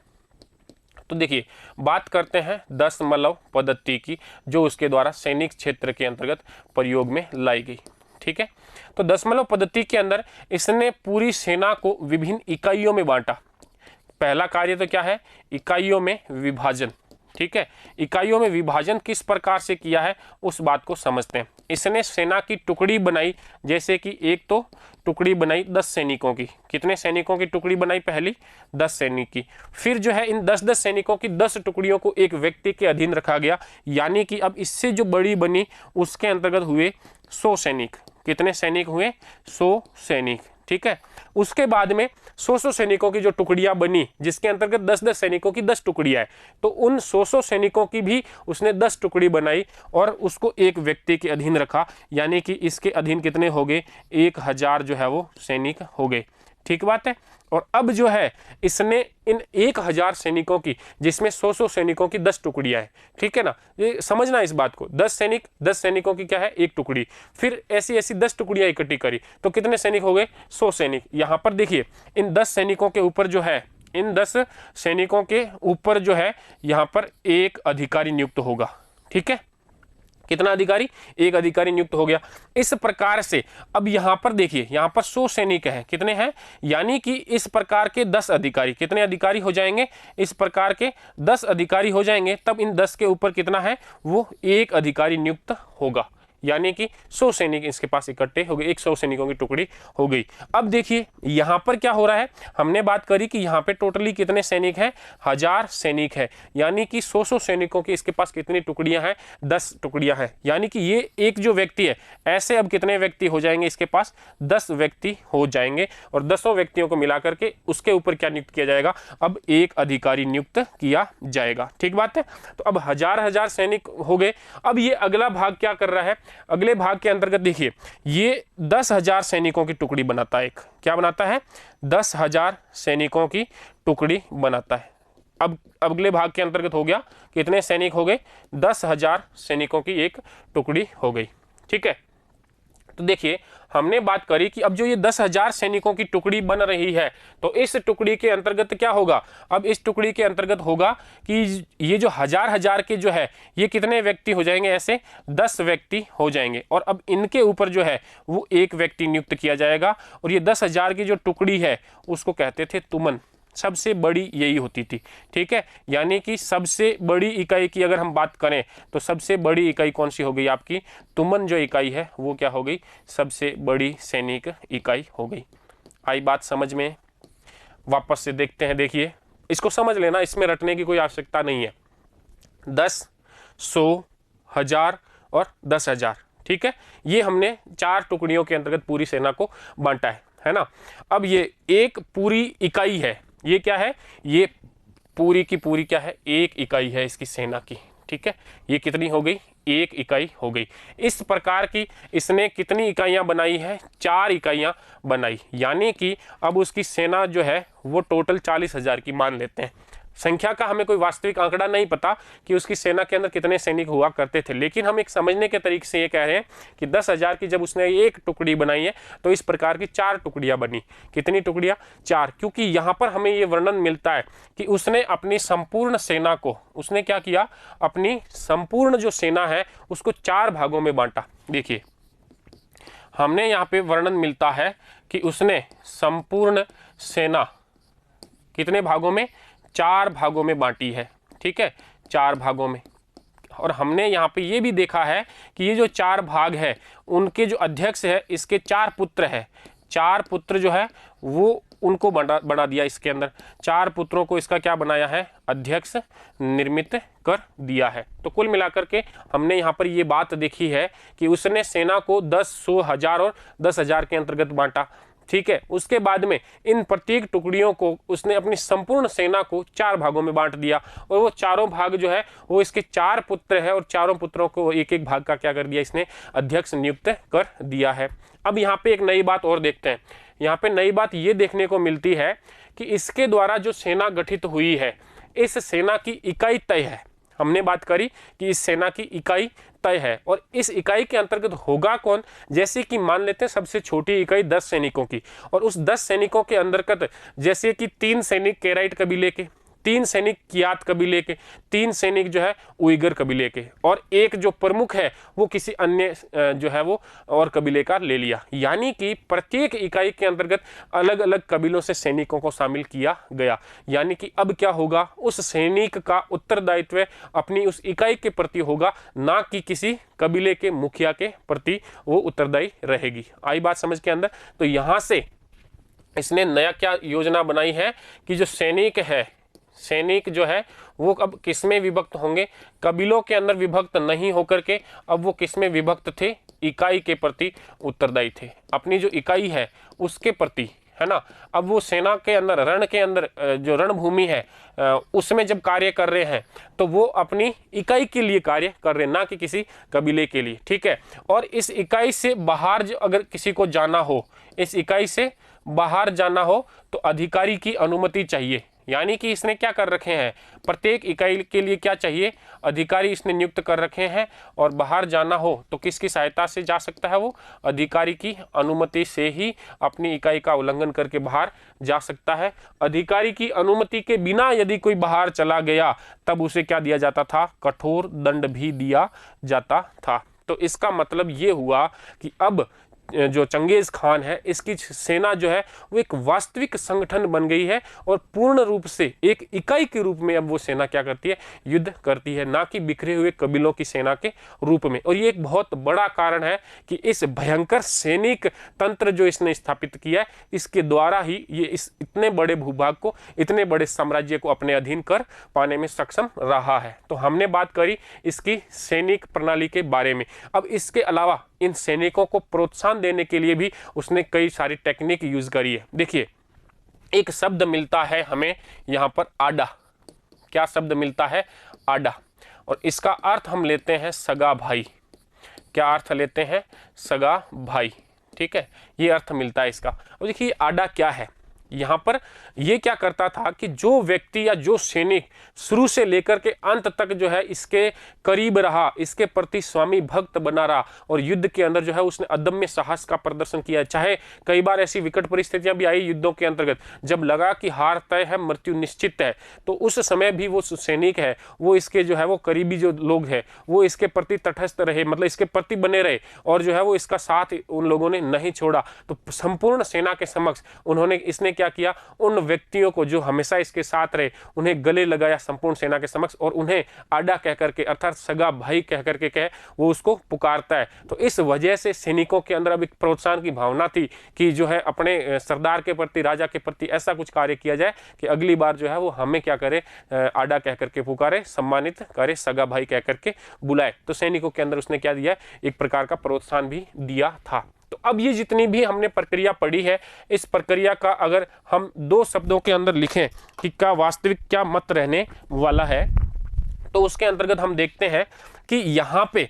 तो देखिए, बात करते हैं दशमलव पद्धति की, जो उसके द्वारा सैनिक क्षेत्र के अंतर्गत प्रयोग में लाई गई। ठीक है, तो दशमलव पद्धति के अंदर इसने पूरी सेना को विभिन्न इकाइयों में बांटा। पहला कार्य तो क्या है, इकाइयों में विभाजन। ठीक है, इकाइयों में विभाजन किस प्रकार से किया है उस बात को समझते हैं। इसने सेना की टुकड़ी बनाई, जैसे कि एक तो टुकड़ी बनाई 10 सैनिकों की। कितने सैनिकों की टुकड़ी बनाई, पहली 10 सैनिक की। फिर जो है इन 10-10 सैनिकों की 10 टुकड़ियों को एक व्यक्ति के अधीन रखा गया, यानी कि अब इससे जो बड़ी बनी उसके अंतर्गत हुए 100 सैनिक। कितने सैनिक हुए, 100 सैनिक। ठीक है, उसके बाद में 100 सैनिकों की जो टुकड़ियां बनी, जिसके अंतर्गत 10-10 सैनिकों की 10 टुकड़ियां है, तो उन 100 सैनिकों की भी उसने 10 टुकड़ी बनाई और उसको एक व्यक्ति के अधीन रखा, यानी कि इसके अधीन कितने हो गए, 1000 जो है वो सैनिक हो गए। ठीक बात है। और अब जो है इसने इन 1000 सैनिकों की, जिसमें 100 सैनिकों की 10 टुकड़ियां हैं, ठीक है ना, ये समझना इस बात को। 10 सैनिकों की क्या है, एक टुकड़ी, फिर ऐसी ऐसी 10 टुकड़ियां इकट्ठी करी, तो कितने सैनिक हो गए, 100 सैनिक। यहां पर देखिए, इन 10 सैनिकों के ऊपर जो है, इन 10 सैनिकों के ऊपर जो है यहां पर एक अधिकारी नियुक्त होगा। ठीक है, कितना अधिकारी, एक अधिकारी नियुक्त हो गया। इस प्रकार से अब यहां पर देखिए, यहां पर 100 सैनिक हैं, कितने हैं, यानी कि इस प्रकार के 10 अधिकारी, कितने अधिकारी हो जाएंगे, इस प्रकार के 10 अधिकारी हो जाएंगे। तब इन 10 के ऊपर कितना है, वो एक अधिकारी नियुक्त होगा, यानी कि 100 सैनिक इसके पास इकट्ठे हो गए, 100 सैनिकों की टुकड़ी हो गई। अब देखिए यहाँ पर क्या हो रहा है, हमने बात करी कि यहाँ पे टोटली कितने सैनिक हैं, 1000 सैनिक है, यानी कि 100 सैनिकों की इसके पास कितनी टुकड़ियां हैं, 10 टुकड़ियां हैं। यानी कि ये एक जो व्यक्ति है, ऐसे अब कितने व्यक्ति हो जाएंगे, इसके पास 10 व्यक्ति हो जाएंगे और 10 व्यक्तियों को मिलाकर के उसके ऊपर क्या नियुक्त किया जाएगा, अब एक अधिकारी नियुक्त किया जाएगा। ठीक बात है। तो अब 1000 सैनिक हो गए। अब ये अगला भाग क्या कर रहा है, अगले भाग के अंतर्गत देखिए ये 10,000 सैनिकों की टुकड़ी बनाता है, एक क्या बनाता है, 10,000 सैनिकों की टुकड़ी बनाता है। अब अगले भाग के अंतर्गत हो गया, कितने सैनिक हो गए, 10,000 सैनिकों की एक टुकड़ी हो गई। ठीक है। तो देखिए हमने बात करी कि अब जो ये 10,000 सैनिकों की टुकड़ी बन रही है, तो इस टुकड़ी के अंतर्गत क्या होगा, अब इस टुकड़ी के अंतर्गत होगा कि ये जो हजार के जो है ये कितने व्यक्ति हो जाएंगे, ऐसे 10 व्यक्ति हो जाएंगे और अब इनके ऊपर जो है वो एक व्यक्ति नियुक्त किया जाएगा और ये 10,000 की जो टुकड़ी है उसको कहते थे तुमन, सबसे बड़ी यही होती थी। ठीक है। यानी कि सबसे बड़ी इकाई की अगर हम बात करें तो सबसे बड़ी इकाई कौन सी हो गई आपकी, तुमन जो इकाई है वो क्या हो गई, सबसे बड़ी सैनिक इकाई हो गई। आई बात समझ में, वापस से देखते हैं। देखिए इसको समझ लेना, इसमें रटने की कोई आवश्यकता नहीं है। 10, 100, 1000 और 10,000। ठीक है। ये हमने 4 टुकड़ियों के अंतर्गत पूरी सेना को बांटा है ना। अब ये एक पूरी इकाई है, ये क्या है, ये पूरी की पूरी क्या है, एक इकाई है इसकी सेना की। ठीक है। ये कितनी हो गई, एक इकाई हो गई। इस प्रकार की इसने कितनी इकाइयां बनाई है, 4 इकाइयां बनाई। यानी कि अब उसकी सेना जो है वो टोटल 40,000 की मान लेते हैं। संख्या का हमें कोई वास्तविक आंकड़ा नहीं पता कि उसकी सेना के अंदर कितने सैनिक हुआ करते थे, लेकिन हम एक समझने के तरीके से ये कह रहे हैं कि 10,000 की जब उसने एक टुकड़ी बनाई है तो इस प्रकार की 4 टुकड़ियां बनी। कितनी टुकड़ियां, 4, क्योंकि यहाँ पर हमें ये वर्णन मिलता है कि उसने अपनी संपूर्ण सेना को, उसने क्या किया, अपनी संपूर्ण जो सेना है उसको 4 भागों में बांटा। देखिए हमने यहाँ पे वर्णन मिलता है कि उसने संपूर्ण सेना कितने भागों में, 4 भागों में बांटी है। ठीक है, 4 भागों में। और हमने यहाँ पे ये भी देखा है कि ये जो 4 भाग है उनके जो अध्यक्ष है इसके 4 पुत्र है, 4 पुत्र जो है वो उनको बना दिया इसके अंदर, 4 पुत्रों को इसका क्या बनाया है, अध्यक्ष निर्मित कर दिया है। तो कुल मिलाकर के हमने यहाँ पर ये बात देखी है कि उसने सेना को 10, 100, 1000 और 10,000 के अंतर्गत बांटा। ठीक है। उसके बाद में इन प्रत्येक टुकड़ियों को उसने अपनी संपूर्ण सेना को 4 भागों में बांट दिया और वो चारों भाग जो है वो इसके 4 पुत्र है और चारों पुत्रों को एक एक भाग का क्या कर दिया, इसने अध्यक्ष नियुक्त कर दिया है। अब यहाँ पे एक नई बात और देखते हैं। यहाँ पे नई बात ये देखने को मिलती है कि इसके द्वारा जो सेना गठित हुई है, इस सेना की इकाई तय है। हमने बात करी कि इस सेना की इकाई तय है और इस इकाई के अंतर्गत होगा कौन, जैसे कि मान लेते हैं सबसे छोटी इकाई 10 सैनिकों की, और उस 10 सैनिकों के अंतर्गत जैसे कि 3 सैनिक केराइट कबीले के, 3 सैनिक कियात कबीले के, 3 सैनिक जो है उइगर कबीले के, और एक जो प्रमुख है वो किसी अन्य जो है वो और कबीले का ले लिया। यानी कि प्रत्येक इकाई के अंतर्गत अलग अलग कबीलों से सैनिकों को शामिल किया गया। यानी कि अब क्या होगा, उस सैनिक का उत्तरदायित्व अपनी उस इकाई के प्रति होगा, ना कि किसी कबीले के मुखिया के प्रति वो उत्तरदायी रहेगी। आई बात समझ के अंदर। तो यहाँ से इसने नया क्या योजना बनाई है कि जो सैनिक है, सैनिक जो है वो अब किसमें विभक्त होंगे, कबीलों के अंदर विभक्त नहीं होकर के अब वो किसमें विभक्त थे, इकाई के प्रति उत्तरदायी थे, अपनी जो इकाई है उसके प्रति, है ना। अब वो सेना के अंदर, रण के अंदर जो रणभूमि है उसमें जब कार्य कर रहे हैं तो वो अपनी इकाई के लिए कार्य कर रहे हैं, ना कि किसी कबीले के लिए। ठीक है। और इस इकाई से बाहर जो अगर किसी को जाना हो, इस इकाई से बाहर जाना हो तो अधिकारी की अनुमति चाहिए। यानी कि इसने क्या कर रखे हैं, प्रत्येक इकाई के लिए क्या चाहिए, अधिकारी इसने नियुक्त कर रखे हैं, और बाहर जाना हो तो किसकी सहायता से जा सकता है, वो अधिकारी की अनुमति से ही अपनी इकाई का उल्लंघन करके बाहर जा सकता है। अधिकारी की अनुमति के बिना यदि कोई बाहर चला गया तब उसे क्या दिया जाता था, कठोर दंड भी दिया जाता था। तो इसका मतलब ये हुआ कि अब जो चंगेज़ खान है, इसकी सेना जो है वो एक वास्तविक संगठन बन गई है और पूर्ण रूप से एक इकाई के रूप में अब वो सेना क्या करती है, युद्ध करती है, ना कि बिखरे हुए कबीलों की सेना के रूप में। और ये एक बहुत बड़ा कारण है कि इस भयंकर सैनिक तंत्र जो इसने स्थापित किया है, इसके द्वारा ही ये इस इतने बड़े भूभाग को, इतने बड़े साम्राज्य को अपने अधीन कर पाने में सक्षम रहा है। तो हमने बात करी इसकी सैनिक प्रणाली के बारे में। अब इसके अलावा इन सैनिकों को प्रोत्साहन देने के लिए भी उसने कई सारी टेक्निक यूज करी है। देखिए, एक शब्द मिलता है हमें यहाँ पर आडा। क्या शब्द मिलता है? आडा। और इसका अर्थ हम लेते हैं सगा भाई। क्या अर्थ लेते हैं? सगा भाई। ठीक है, ये अर्थ मिलता है इसका। और देखिए आडा क्या है, यहाँ पर ये क्या करता था कि जो व्यक्ति या जो सैनिक शुरू से लेकर के अंत तक जो है इसके करीब रहा, इसके प्रति स्वामी भक्त बना रहा और युद्ध के अंदर जो है उसने अदम्य साहस का प्रदर्शन किया। चाहे कई बार ऐसी विकट परिस्थितियां भी आई युद्धों के अंतर्गत, जब लगा कि हार तय है, मृत्यु निश्चित है, तो उस समय भी वो सैनिक है, वो इसके जो है वो करीबी जो लोग हैं वो इसके प्रति तटस्थ रहे, मतलब इसके प्रति बने रहे और जो है वो इसका साथ उन लोगों ने नहीं छोड़ा। तो संपूर्ण सेना के समक्ष इसने क्या किया, उन व्यक्तियों को जो हमेशा इसके साथ रहे उन्हें गले लगाया संपूर्ण सेना के समक्ष और उन्हें आडा कह करके अर्थात सगा भाई कह करके कहे वो उसको पुकारता है। तो इस वजह से सैनिकों के अंदर अब एक प्रोत्साहन की भावना थी कि जो है अपने सरदार के प्रति, राजा के प्रति ऐसा कुछ कार्य किया जाए कि अगली बार जो है वो हमें क्या करे, आडा कह करके पुकारे, सम्मानित करे, सगा भाई कह करके बुलाए। तो सैनिकों के अंदर उसने क्या दिया, एक प्रकार का प्रोत्साहन भी दिया था। तो अब ये जितनी भी हमने प्रक्रिया पढ़ी है, इस प्रक्रिया का अगर हम दो शब्दों के अंदर लिखें कि क्या वास्तविक क्या मत रहने वाला है, तो उसके अंतर्गत हम देखते हैं कि यहाँ पे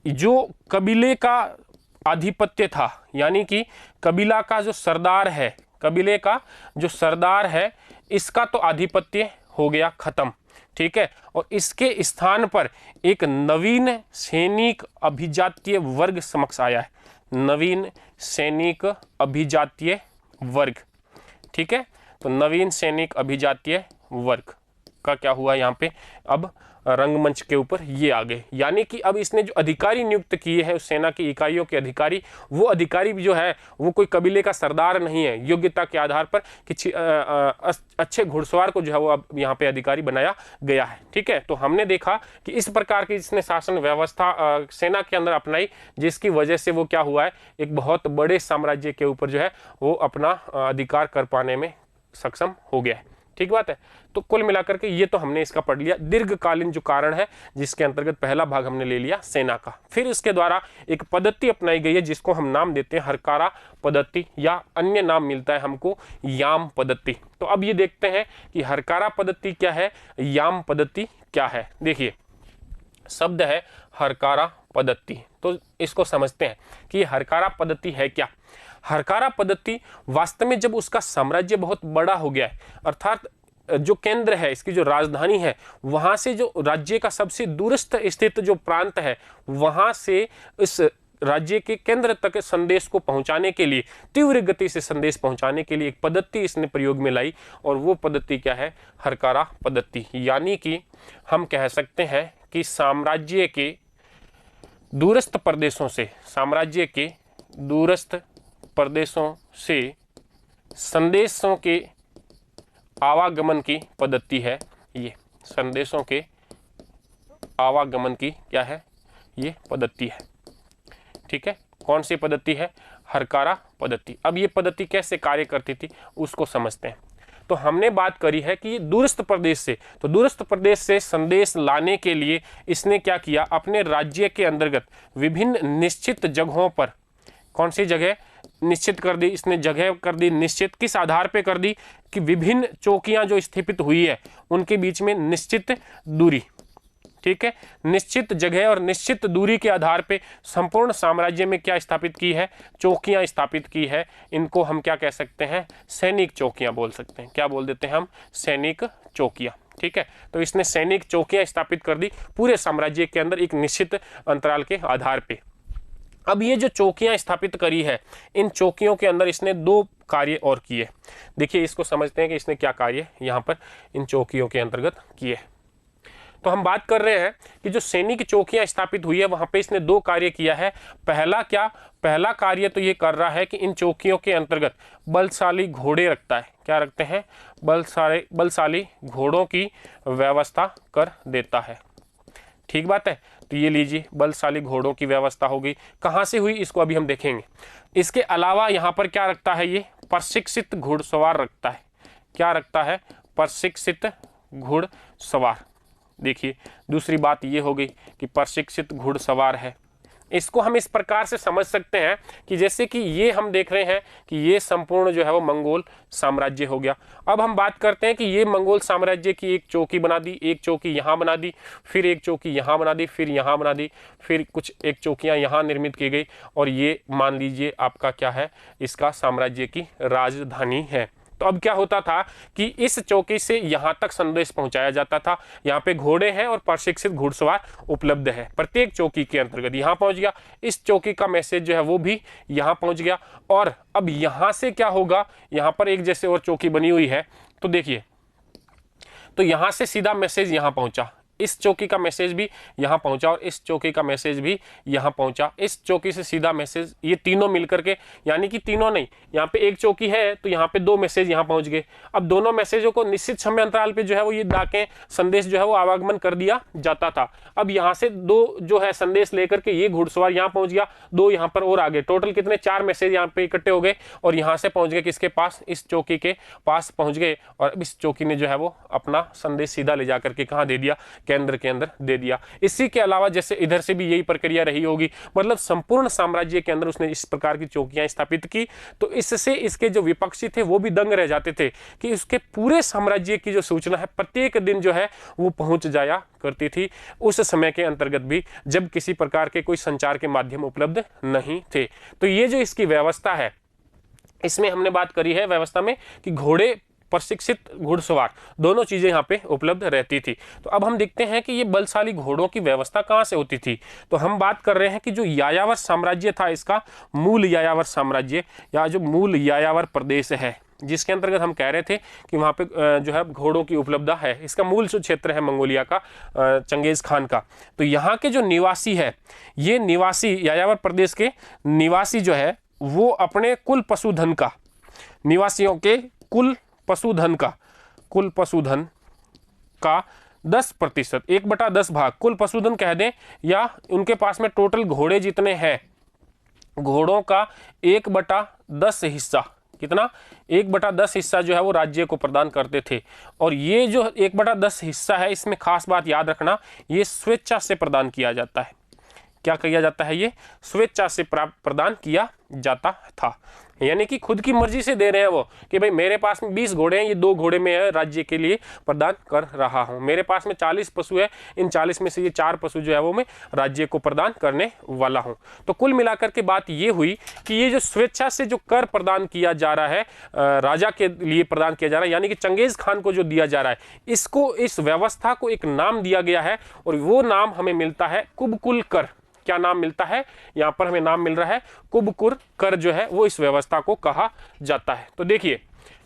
जो कबीले का आधिपत्य था, यानी कि कबीला का जो सरदार है, कबीले का जो सरदार है, इसका तो आधिपत्य हो गया खत्म। ठीक है, और इसके स्थान पर एक नवीन सैनिक अभिजातीय वर्ग समक्ष आया है, नवीन सैनिक अभिजातीय वर्ग। ठीक है, तो नवीन सैनिक अभिजातीय वर्ग का क्या हुआ, यहाँ पे अब रंगमंच के ऊपर ये आ गए। यानी कि अब इसने जो अधिकारी नियुक्त किए हैं उस सेना की इकाइयों के अधिकारी, वो अधिकारी जो है वो कोई कबीले का सरदार नहीं है, योग्यता के आधार पर कि अच्छे घुड़सवार को जो है वो अब यहाँ पे अधिकारी बनाया गया है। ठीक है, तो हमने देखा कि इस प्रकार की इसने शासन व्यवस्था सेना के अंदर अपनाई, जिसकी वजह से वो क्या हुआ है, एक बहुत बड़े साम्राज्य के ऊपर जो है वो अपना अधिकार कर पाने में सक्षम हो गया है। ठीक बात है। तो कुल मिलाकर के ये तो हमने इसका पढ़ लिया, दीर्घकालीन जो कारण है, जिसके अंतर्गत पहला भाग हमने ले लिया सेना का। फिर इसके द्वारा एक पद्धति अपनाई गई है जिसको हम नाम देते हैं हरकारा पद्धति, या अन्य नाम मिलता है हमको याम पद्धति। तो अब ये देखते हैं कि हरकारा पद्धति क्या है, याम पद्धति क्या है। देखिए शब्द है हरकारा पद्धति, तो इसको समझते हैं कि हरकारा पद्धति है क्या। हरकारा पद्धति वास्तव में जब उसका साम्राज्य बहुत बड़ा हो गया है, अर्थात जो केंद्र है, इसकी जो राजधानी है, वहां से जो राज्य का सबसे दूरस्थ स्थित जो प्रांत है, वहां से इस राज्य के केंद्र तक संदेश को पहुंचाने के लिए, तीव्र गति से संदेश पहुंचाने के लिए एक पद्धति इसने प्रयोग में लाई, और वो पद्धति क्या है, हरकारा पद्धति। यानी कि हम कह सकते हैं कि साम्राज्य के दूरस्थ प्रदेशों से, साम्राज्य के दूरस्थ प्रदेशों से संदेशों के आवागमन की पद्धति है ये, संदेशों के आवागमन की क्या है, ये पद्धति है। ठीक है, कौन सी पद्धति है, हरकारा पद्धति। अब ये पद्धति कैसे कार्य करती थी उसको समझते हैं। तो हमने बात करी है कि दूरस्थ प्रदेश से, तो दूरस्थ प्रदेश से संदेश लाने के लिए इसने क्या किया, अपने राज्य के अंतर्गत विभिन्न निश्चित जगहों पर, कौन सी जगह निश्चित कर दी इसने, जगह कर दी निश्चित, किस आधार पे कर दी कि विभिन्न चौकियां जो स्थापित हुई है उनके बीच में निश्चित दूरी। ठीक है, निश्चित जगह और निश्चित दूरी के आधार पे संपूर्ण साम्राज्य में क्या स्थापित की है, चौकियां स्थापित की है। इनको हम क्या कह सकते हैं, सैनिक चौकियां बोल सकते हैं। क्या बोल देते हैं हम, सैनिक चौकियां। ठीक है, तो इसने सैनिक चौकियां स्थापित कर दी पूरे साम्राज्य के अंदर एक निश्चित अंतराल के आधार पे। अब ये जो चौकियां स्थापित करी है, इन चौकियों के अंदर इसने दो कार्य और किए। देखिए इसको समझते हैं कि इसने क्या कार्य यहाँ पर इन चौकियों के अंतर्गत किए। तो हम बात कर रहे हैं कि जो सैनिक चौकियां स्थापित हुई है वहां पे इसने दो कार्य किया है। पहला क्या, पहला कार्य तो ये कर रहा है कि इन चौकियों के अंतर्गत बलशाली घोड़े रखता है। क्या रखते हैं, बलशाली घोड़ों की व्यवस्था कर देता है। ठीक बात है, तो ये लीजिए बलशाली घोड़ों की व्यवस्था होगी। कहाँ से हुई इसको अभी हम देखेंगे। इसके अलावा यहाँ पर क्या रखता है, ये प्रशिक्षित घुड़सवार रखता है। क्या रखता है, प्रशिक्षित घुड़सवार। देखिए दूसरी बात ये हो गई कि प्रशिक्षित घुड़सवार है। इसको हम इस प्रकार से समझ सकते हैं कि जैसे कि ये हम देख रहे हैं कि ये संपूर्ण जो है वो मंगोल साम्राज्य हो गया। अब हम बात करते हैं कि ये मंगोल साम्राज्य की एक चौकी बना दी, एक चौकी यहाँ बना दी, फिर एक चौकी यहाँ बना दी, फिर यहाँ बना दी, फिर कुछ एक चौकियाँ यहाँ निर्मित की गई, और ये मान लीजिए आपका क्या है, इसका साम्राज्य की राजधानी है। तो अब क्या होता था कि इस चौकी से यहाँ तक संदेश पहुंचाया जाता था। यहाँ पे घोड़े हैं और प्रशिक्षित घुड़सवार उपलब्ध है प्रत्येक चौकी के अंतर्गत। यहाँ पहुंच गया, इस चौकी का मैसेज जो है वो भी यहाँ पहुंच गया। और अब यहाँ से क्या होगा, यहाँ पर एक जैसे और चौकी बनी हुई है, तो देखिए, तो यहाँ से सीधा मैसेज यहाँ पहुंचा, इस चौकी का मैसेज भी यहाँ पहुंचा और इस चौकी का मैसेज भी यहाँ पहुंचा। इस चौकी से सीधा मैसेज, ये तीनों मिलकर के, यानी कि तीनों नहीं, यहाँ पे एक चौकी है तो यहाँ पे दो मैसेज यहाँ पहुंच गए। अब दोनों मैसेजों को निश्चित समय अंतराल पे जो है वो ये डाकें संदेश जो है वो आवागमन कर दिया जाता था। अब यहाँ से दो जो है संदेश लेकर के ये घुड़सवार यहाँ पहुंच गया, दो यहाँ पर और आगे, टोटल कितने, 4 मैसेज यहाँ पे इकट्ठे हो गए और यहाँ से पहुंच गए किसके पास, इस चौकी के पास पहुंच गए। और अब इस चौकी ने जो है वो अपना संदेश सीधा ले जाकर के कहाँ दे दिया, केंद्र के अंदर दे दिया। इसी के अलावा जैसे इधर से भी यही प्रक्रिया रही होगी, मतलब संपूर्ण साम्राज्य के अंदर उसने इस प्रकार की चौकियां स्थापित की। तो इससे इसके जो विपक्षी थे वो भी दंग रह जाते थे कि उसके पूरे साम्राज्य की जो सूचना है प्रत्येक दिन जो है वो पहुंच जाया करती थी, उस समय के अंतर्गत भी जब किसी प्रकार के कोई संचार के माध्यम उपलब्ध नहीं थे। तो ये जो इसकी व्यवस्था है, इसमें हमने बात करी है व्यवस्था में कि घोड़े, प्रशिक्षित घुड़सवार, दोनों चीजें यहाँ पे उपलब्ध रहती थी। तो अब हम देखते हैं कि ये बलशाली घोड़ों की व्यवस्था कहाँ से होती थी। तो हम बात कर रहे हैं कि जो यायावर साम्राज्य था, इसका मूल यायावर साम्राज्य या जो मूल यायावर प्रदेश है, जिसके अंतर्गत हम कह रहे थे कि वहाँ पे जो है घोड़ों की उपलब्धता है, इसका मूल जो क्षेत्र है मंगोलिया का, चंगेज खान का। तो यहाँ के जो निवासी है, ये निवासी यायावर प्रदेश के निवासी जो है वो अपने कुल पशुधन का, निवासियों के कुल पशुधन का 10%, 1/10 भाग, कुल पशुधन कह दें, या उनके पास में टोटल घोड़े जितने हैं, घोड़ों का 1/10 हिस्सा, कितना, 1/10 हिस्सा जो है वो राज्य को प्रदान करते थे। और ये जो 1/10 हिस्सा है, इसमें खास बात याद रखना, ये स्वेच्छा से प्रदान किया जाता है। क्या किया जाता है, ये स्वेच्छा से प्रदान किया जाता था, यानी कि खुद की मर्जी से दे रहे हैं वो कि भाई मेरे पास में 20 घोड़े हैं, ये 2 घोड़े में राज्य के लिए प्रदान कर रहा हूं, मेरे पास में 40 पशु है, इन 40 में से ये 4 पशु जो है वो मैं राज्य को प्रदान करने वाला हूं। तो कुल मिलाकर के बात ये हुई कि ये जो स्वेच्छा से जो कर प्रदान किया जा रहा है, राजा के लिए प्रदान किया जा रहा है, यानी कि चंगेज खान को जो दिया जा रहा है, इसको, इस व्यवस्था को एक नाम दिया गया है और वो नाम हमें मिलता है कुबकुल कर। क्या नाम मिलता है, यहां पर हमें नाम मिल रहा है कुबकुर कर, जो है वो इस व्यवस्था को कहा जाता है। तो देखिए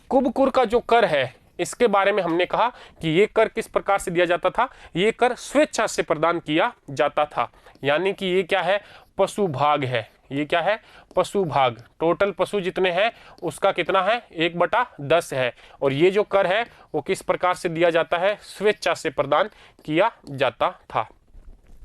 कुबकुर का जो कर है, इसके बारे में हमने कहा कि ये कर किस प्रकार से दिया जाता था, ये कर स्वेच्छा से प्रदान किया जाता था, यानी कि ये क्या है, पशु भाग है, ये क्या है, पशु भाग, टोटल पशु जितने हैं उसका कितना है, 1/10 है। और ये जो कर है वो किस प्रकार से दिया जाता है, स्वेच्छा से प्रदान किया जाता था।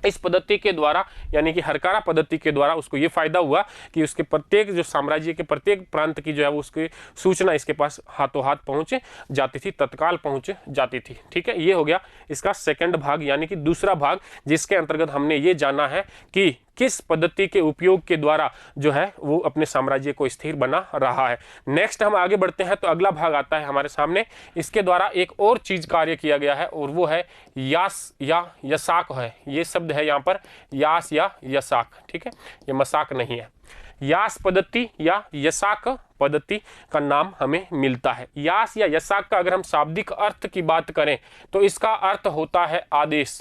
इस पद्धति के द्वारा, यानी कि हरकारा पद्धति के द्वारा उसको ये फायदा हुआ कि उसके प्रत्येक जो साम्राज्य के प्रत्येक प्रांत की जो है उसकी सूचना इसके पास हाथों हाथ पहुंच जाती थी, तत्काल पहुंच जाती थी। ठीक है, ये हो गया इसका सेकंड भाग, यानी कि दूसरा भाग, जिसके अंतर्गत हमने ये जाना है कि किस पद्धति के उपयोग के द्वारा जो है वो अपने साम्राज्य को स्थिर बना रहा है। नेक्स्ट हम आगे बढ़ते हैं तो अगला भाग आता है हमारे सामने, इसके द्वारा एक और चीज कार्य किया गया है और वो है यास या यसाक है। ये शब्द है यहाँ पर यास या यसाक, ठीक है, ये मसाक नहीं है। यास पद्धति या यसाक पद्धति का नाम हमें मिलता है। यास या यसाक का अगर हम शाब्दिक अर्थ की बात करें तो इसका अर्थ होता है आदेश।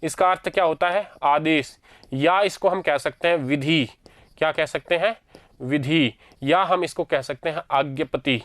इसका अर्थ क्या होता है, आदेश, या इसको हम कह सकते हैं विधि। क्या कह सकते हैं, विधि, या हम इसको कह सकते हैं आज्ञापति।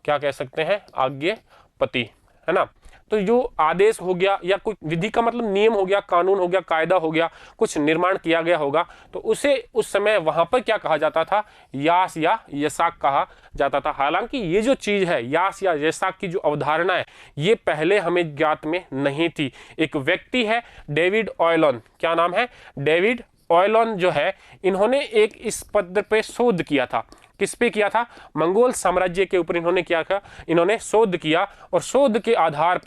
क्या कह सकते हैं, आज्ञापति, है ना। तो जो आदेश हो गया या कोई विधि का मतलब नियम हो गया, कानून हो गया, कायदा हो गया, कुछ निर्माण किया गया होगा, तो उसे उस समय वहां पर क्या कहा जाता था, यास या यसाक कहा जाता था। हालांकि ये जो चीज है यास या यसाक की जो अवधारणा है ये पहले हमें ज्ञात में नहीं थी। एक व्यक्ति है डेविड ऑयलन, क्या नाम है, डेविड ऑयलन जो है, इन्होंने एक इस पद पे शोध किया था। किस पे किया था, मंगोल साम्राज्य के ऊपर इन्होंने क्या किया, इन्होंने शोध किया, और शोध के आधार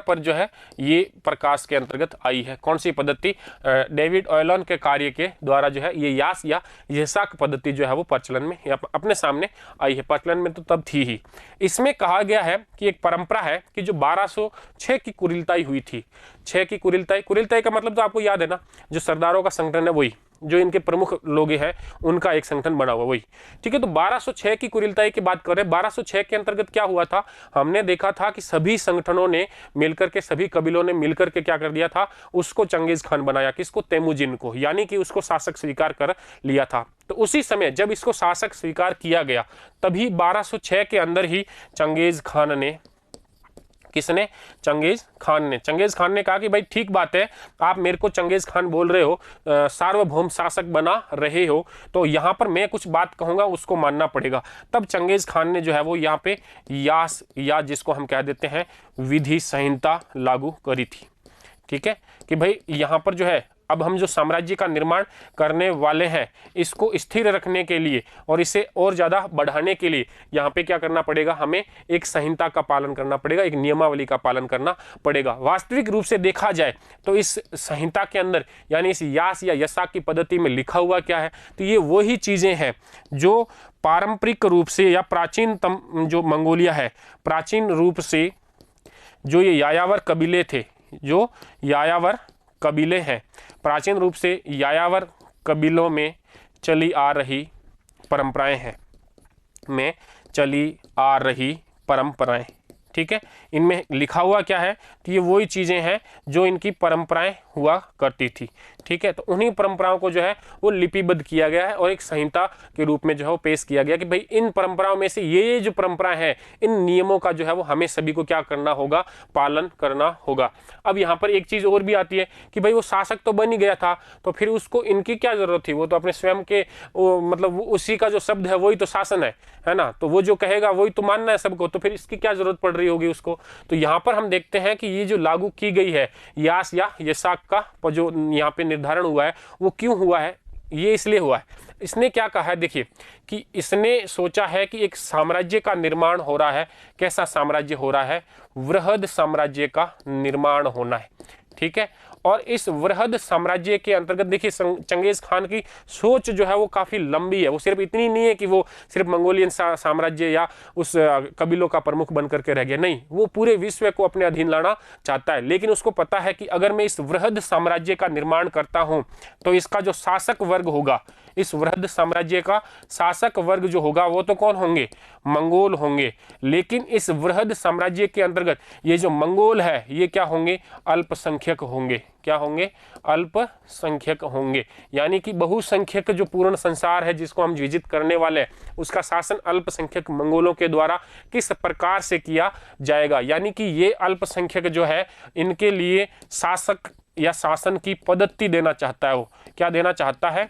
पर जो है ये प्रकाश के अंतर्गत आई है। कौन सी पद्धति, डेविड ऑयलन के कार्य के द्वारा जो है ये यास या यसाक पद्धति जो है वो प्रचलन में या अपने सामने आई है। प्रचलन में तो तब थी ही। इसमें कहा गया है कि एक परंपरा है कि जो 1206 की कुरिलताई हुई थी, 6 की कुरिलताई का मतलब तो आपको याद है ना, जो सरदारों का संगठन है वही, जो इनके प्रमुख लोग हैं उनका एक संगठन बना हुआ वही, ठीक है। तो 1206 की कुरिलताई की बात कर रहे हैं। 1206 के अंतर्गत क्या हुआ था, हमने देखा था कि सभी संगठनों ने मिलकर के, सभी कबीलों ने मिलकर के क्या कर दिया था, उसको चंगेज खान बनाया। किसको, तेमुजिन को, यानी कि उसको शासक स्वीकार कर लिया था। तो उसी समय जब इसको शासक स्वीकार किया गया तभी 1206 के अंदर ही चंगेज खान ने, किसने, चंगेज खान ने कहा कि भाई ठीक बात है, आप मेरे को चंगेज खान बोल रहे हो, सार्वभौम शासक बना रहे हो, तो यहाँ पर मैं कुछ बात कहूँगा उसको मानना पड़ेगा। तब चंगेज खान ने जो है वो यहाँ पे यास या जिसको हम कह देते हैं विधि संहिता लागू करी थी, ठीक है, कि भाई यहाँ पर जो है अब हम जो साम्राज्य का निर्माण करने वाले हैं इसको स्थिर रखने के लिए और इसे और ज़्यादा बढ़ाने के लिए यहाँ पे क्या करना पड़ेगा, हमें एक संहिता का पालन करना पड़ेगा, एक नियमावली का पालन करना पड़ेगा। वास्तविक रूप से देखा जाए तो इस संहिता के अंदर यानी इस यास या यसाक की पद्धति में लिखा हुआ क्या है, तो ये वही चीज़ें हैं जो पारंपरिक रूप से या प्राचीनतम जो मंगोलिया है, प्राचीन रूप से जो ये यायावर कबीले थे, जो यायावर कबीले हैं, प्राचीन रूप से यायावर कबीलों में चली आ रही परंपराएं, ठीक है। इनमें लिखा हुआ क्या है, तो ये वही चीज़ें हैं जो इनकी परंपराएं हुआ करती थी, ठीक है। तो उन्हीं परंपराओं को जो है वो लिपिबद्ध किया गया है और एक संहिता के रूप में जो है वो पेश किया गया कि भाई इन परंपराओं में से ये जो परंपराएं हैं, इन नियमों का जो है वो हमें सभी को क्या करना होगा, पालन करना होगा। अब यहाँ पर एक चीज़ और भी आती है कि भाई वो शासक तो बन ही गया था, तो फिर उसको इनकी क्या जरूरत थी, वो तो अपने स्वयं के मतलब उसी का जो शब्द है वही तो शासन है ना, तो वो जो कहेगा वही तो मानना है सबको, तो फिर इसकी क्या जरूरत पड़ रही होगी उसको। तो यहाँ पर हम देखते हैं कि ये जो लागू की गई है यास या यसाक का जो यहाँ पे निर्धारण हुआ है वो क्यों हुआ है, ये इसलिए हुआ है, इसने क्या कहा है, देखिए कि इसने सोचा है कि एक साम्राज्य का निर्माण हो रहा है। कैसा साम्राज्य हो रहा है, वृहद साम्राज्य का निर्माण होना है, ठीक है। और इस वृहद साम्राज्य के अंतर्गत देखिए चंगेज खान की सोच जो है वो काफ़ी लंबी है। वो सिर्फ इतनी नहीं है कि वो सिर्फ मंगोलियन साम्राज्य या उस कबीलों का प्रमुख बन करके रह गया, नहीं, वो पूरे विश्व को अपने अधीन लाना चाहता है। लेकिन उसको पता है कि अगर मैं इस वृहद साम्राज्य का निर्माण करता हूँ तो इसका जो शासक वर्ग होगा, इस वृहद साम्राज्य का शासक वर्ग जो होगा वो तो कौन होंगे, मंगोल होंगे। लेकिन इस वृहद साम्राज्य के अंतर्गत ये जो मंगोल है ये क्या होंगे, अल्पसंख्यक होंगे। क्या होंगे, अल्पसंख्यक होंगे, यानी कि बहुसंख्यक जो पूर्ण संसार है जिसको हम विजित करने वाले हैं उसका शासन अल्पसंख्यक मंगोलों के द्वारा किस प्रकार से किया जाएगा। यानी कि ये अल्पसंख्यक जो है इनके लिए शासक या शासन की पद्धति देना चाहता है। वो क्या देना चाहता है,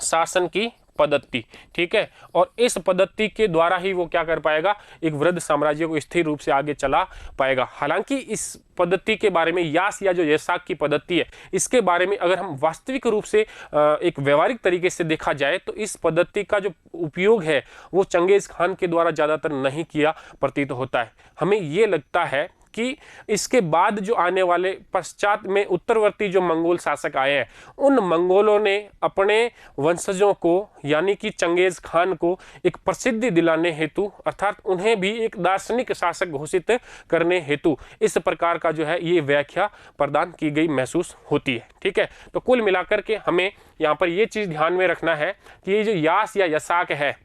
शासन की पद्धति, ठीक है। और इस पद्धति के द्वारा ही वो क्या कर पाएगा, एक वृहद साम्राज्य को स्थिर रूप से आगे चला पाएगा। हालांकि इस पद्धति के बारे में यास या जो यसाक की पद्धति है इसके बारे में अगर हम वास्तविक रूप से एक व्यवहारिक तरीके से देखा जाए तो इस पद्धति का जो उपयोग है वो चंगेज खान के द्वारा ज़्यादातर नहीं किया प्रतीत होता है। हमें ये लगता है कि इसके बाद जो आने वाले पश्चात में उत्तरवर्ती जो मंगोल शासक आए हैं उन मंगोलों ने अपने वंशजों को यानी कि चंगेज खान को एक प्रसिद्धि दिलाने हेतु अर्थात उन्हें भी एक दार्शनिक शासक घोषित करने हेतु इस प्रकार का जो है ये व्याख्या प्रदान की गई महसूस होती है, ठीक है। तो कुल मिलाकर के हमें यहाँ पर ये चीज़ ध्यान में रखना है कि ये जो यास या यसाक है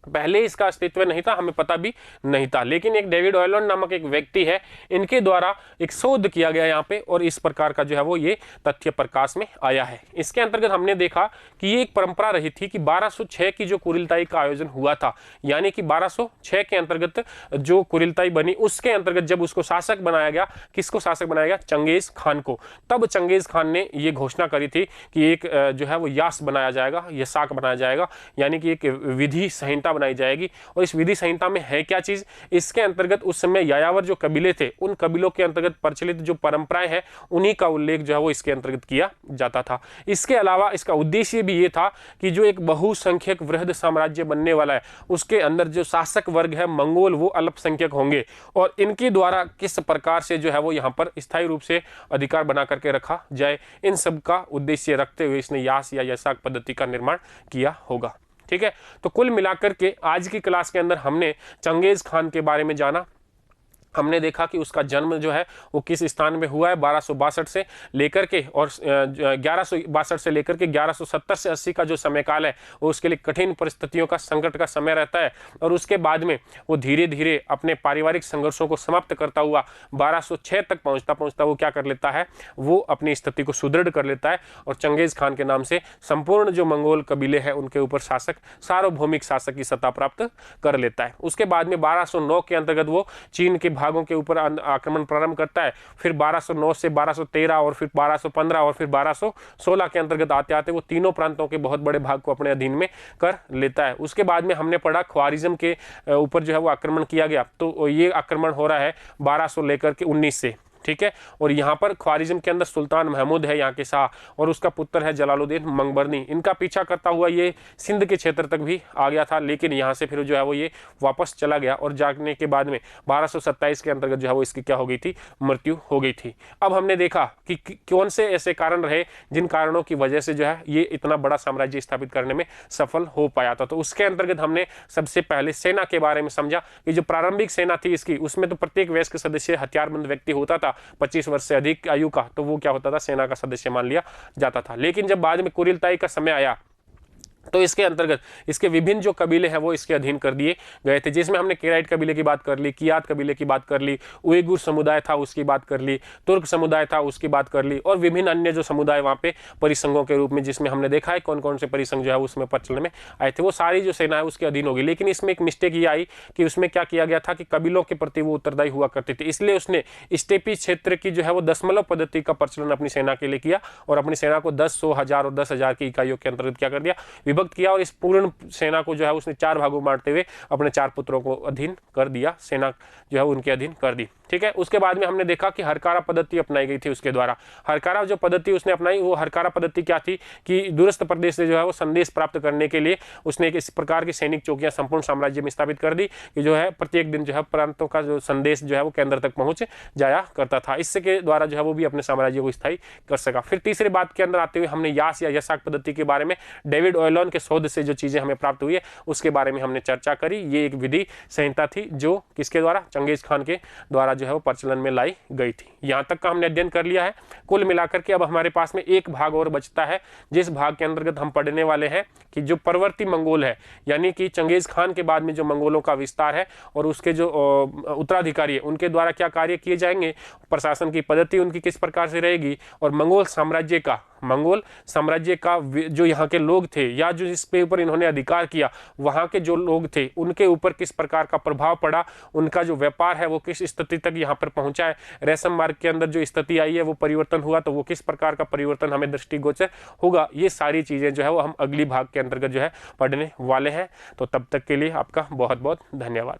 पहले इसका अस्तित्व नहीं था, हमें पता भी नहीं था, लेकिन एक डेविड ऑयलॉन नामक एक व्यक्ति है, इनके द्वारा एक शोध किया गया यहाँ पे और इस प्रकार का जो है वो ये तथ्य प्रकाश में आया है। इसके अंतर्गत हमने देखा कि ये एक परंपरा रही थी कि 1206 की जो कुरिलताई का आयोजन हुआ था, यानी कि 1206 के अंतर्गत जो कुरिलताई बनी उसके अंतर्गत जब उसको शासक बनाया गया, किसको शासक बनाया गया? चंगेज खान को। तब चंगेज खान ने ये घोषणा करी थी कि एक जो है वो यास बनाया जाएगा, यसाक बनाया जाएगा, यानी कि एक विधि संहिता बनाई जाएगी। और इस विधि संहिता में है क्या चीज? इसके अंतर्गत उस समय यायावर जो कबीले थे, उन कबीलों के अंतर्गत प्रचलित जो परंपराएं हैं उन्हीं का उल्लेख जो है वो इसके अंतर्गत किया जाता था। इसके अलावा इसका उद्देश्य भी ये था कि जो एक बहुसंख्यक वृहद साम्राज्य बनने वाला है उसके अंदर जो शासक वर्ग है मंगोल वो अल्पसंख्यक होंगे और इनके द्वारा किस प्रकार से जो है वो यहाँ पर स्थायी रूप से अधिकार बना करके रखा जाए, इन सब का उद्देश्य रखते हुए इसने यास या यसाक पद्धति का निर्माण किया होगा। ठीक है, तो कुल मिलाकर के आज की क्लास के अंदर हमने चंगेज खान के बारे में जाना। हमने देखा कि उसका जन्म जो है वो किस स्थान में हुआ है, 1262 से लेकर के और 1162 से लेकर के 1170 से 80 का जो समय काल है वो उसके लिए कठिन परिस्थितियों का, संकट का समय रहता है। और उसके बाद में वो धीरे धीरे अपने पारिवारिक संघर्षों को समाप्त करता हुआ 1206 तक पहुंचता वो क्या कर लेता है, वो अपनी स्थिति को सुदृढ़ कर लेता है और चंगेज खान के नाम से संपूर्ण जो मंगोल कबीले हैं उनके ऊपर शासक, सार्वभौमिक शासक की सत्ता प्राप्त कर लेता है। उसके बाद में 1209 के अंतर्गत वो चीन के भागों के ऊपर आक्रमण प्रारंभ करता है। फिर 1209 से 1213 और फिर 1215 और फिर 1216 के अंतर्गत आते आते वो तीनों प्रांतों के बहुत बड़े भाग को अपने अधीन में कर लेता है। उसके बाद में हमने पढ़ा ख्वारिज्म के ऊपर जो है वो आक्रमण किया गया, तो ये आक्रमण हो रहा है 1200 लेकर के 19 से। ठीक है, और यहाँ पर ख्वारिज्म के अंदर सुल्तान महमूद है यहाँ के शाह और उसका पुत्र है जलालुद्दीन मंगबरनी। इनका पीछा करता हुआ ये सिंध के क्षेत्र तक भी आ गया था, लेकिन यहाँ से फिर जो है वो ये वापस चला गया और जाने के बाद में 1227 के अंतर्गत जो है वो इसकी क्या हो गई थी, मृत्यु हो गई थी। अब हमने देखा कि कौन से ऐसे कारण रहे जिन कारणों की वजह से जो है ये इतना बड़ा साम्राज्य स्थापित करने में सफल हो पाया था। तो उसके अंतर्गत हमने सबसे पहले सेना के बारे में समझा कि जो प्रारंभिक सेना थी इसकी, उसमें तो प्रत्येक वयस्क सदस्य हथियारबंद व्यक्ति होता था 25 वर्ष से अधिक आयु का, तो वो क्या होता था, सेना का सदस्य मान लिया जाता था। लेकिन जब बाद में कुरिलताई का समय आया तो इसके अंतर्गत इसके विभिन्न जो कबीले हैं वो इसके अधीन कर दिए गए थे, जिसमें हमने केराइट कबीले की बात कर ली, कियात कबीले की बात कर ली, उइगुर समुदाय था उसकी बात कर ली, तुर्क समुदाय था उसकी बात कर ली और विभिन्न अन्य जो समुदाय वहाँ पे परिसंघों के रूप में, जिसमें हमने देखा है कौन कौन से परिसंघ जो है उसमें प्रचलन में आए थे, वो सारी जो सेना है उसके अधीन होगी। लेकिन इसमें एक मिस्टेक ये आई कि उसमें क्या किया गया था कि कबीलों के प्रति वो उत्तरदायी हुआ करते थे, इसलिए उसने स्टेपी क्षेत्र की जो है वो दशमलव पद्धति का प्रचलन अपनी सेना के लिए किया और अपनी सेना को 10, 100, 1000 और 10,000 की इकाइयों के अंतर्गत क्या कर दिया, विभक्त किया और इस पूर्ण सेना को जो है उसने 4 भागों में बांटते हुए अपने 4 पुत्रों को अधीन कर दिया, सेना जो है उनके अधीन कर दी। ठीक है, उसके बाद में हमने देखा कि हरकारा पद्धति अपनाई गई थी उसके द्वारा। हरकारा जो पद्धति उसने अपनाई, वो हरकारा पद्धति क्या थी कि दूरस्थ प्रदेश से जो है वो संदेश प्राप्त करने के लिए उसने एक इस प्रकार की सैनिक चौकियां संपूर्ण साम्राज्य में स्थापित कर दी कि जो है प्रत्येक दिन जो है प्रांतों का जो संदेश जो है वो केंद्र तक पहुंच जाया करता था। इससे के द्वारा जो है वो भी अपने साम्राज्य को स्थायी कर सका। फिर तीसरी बात के अंदर आते हुए हमने यास या यसाक पद्धति के बारे में, डेविड ऑयलॉन के शोध से जो चीजें हमें प्राप्त हुई है उसके बारे में हमने चर्चा करी। ये एक विधि संहिता थी जो किसके द्वारा, चंगेज खान के द्वारा जो है वो प्रचलन में लाई गई थी। यहाँ तक का हमने अध्ययन कर लिया है। कुल मिलाकर के अब हमारे पास में एक भाग और बचता है, जिस भाग के अंतर्गत हम पढ़ने वाले हैं कि जो परवर्ती मंगोल है, यानी कि चंगेज खान के बाद में जो मंगोलों का विस्तार है और उसके जो उत्तराधिकारी है उनके द्वारा क्या कार्य किए जाएंगे, प्रशासन की पद्धति उनकी किस प्रकार से रहेगी और मंगोल साम्राज्य का जो यहाँ के लोग थे या जो इस पे ऊपर इन्होंने अधिकार किया वहाँ के जो लोग थे उनके ऊपर किस प्रकार का प्रभाव पड़ा, उनका जो व्यापार है वो किस स्थिति तक यहाँ पर पहुंचा है, रेशम मार्ग के अंदर जो स्थिति आई है वो परिवर्तन हुआ तो वो किस प्रकार का परिवर्तन हमें दृष्टिगोचर होगा, ये सारी चीजें जो है वो हम अगली भाग के अंतर्गत जो है पढ़ने वाले हैं। तो तब तक के लिए आपका बहुत बहुत धन्यवाद।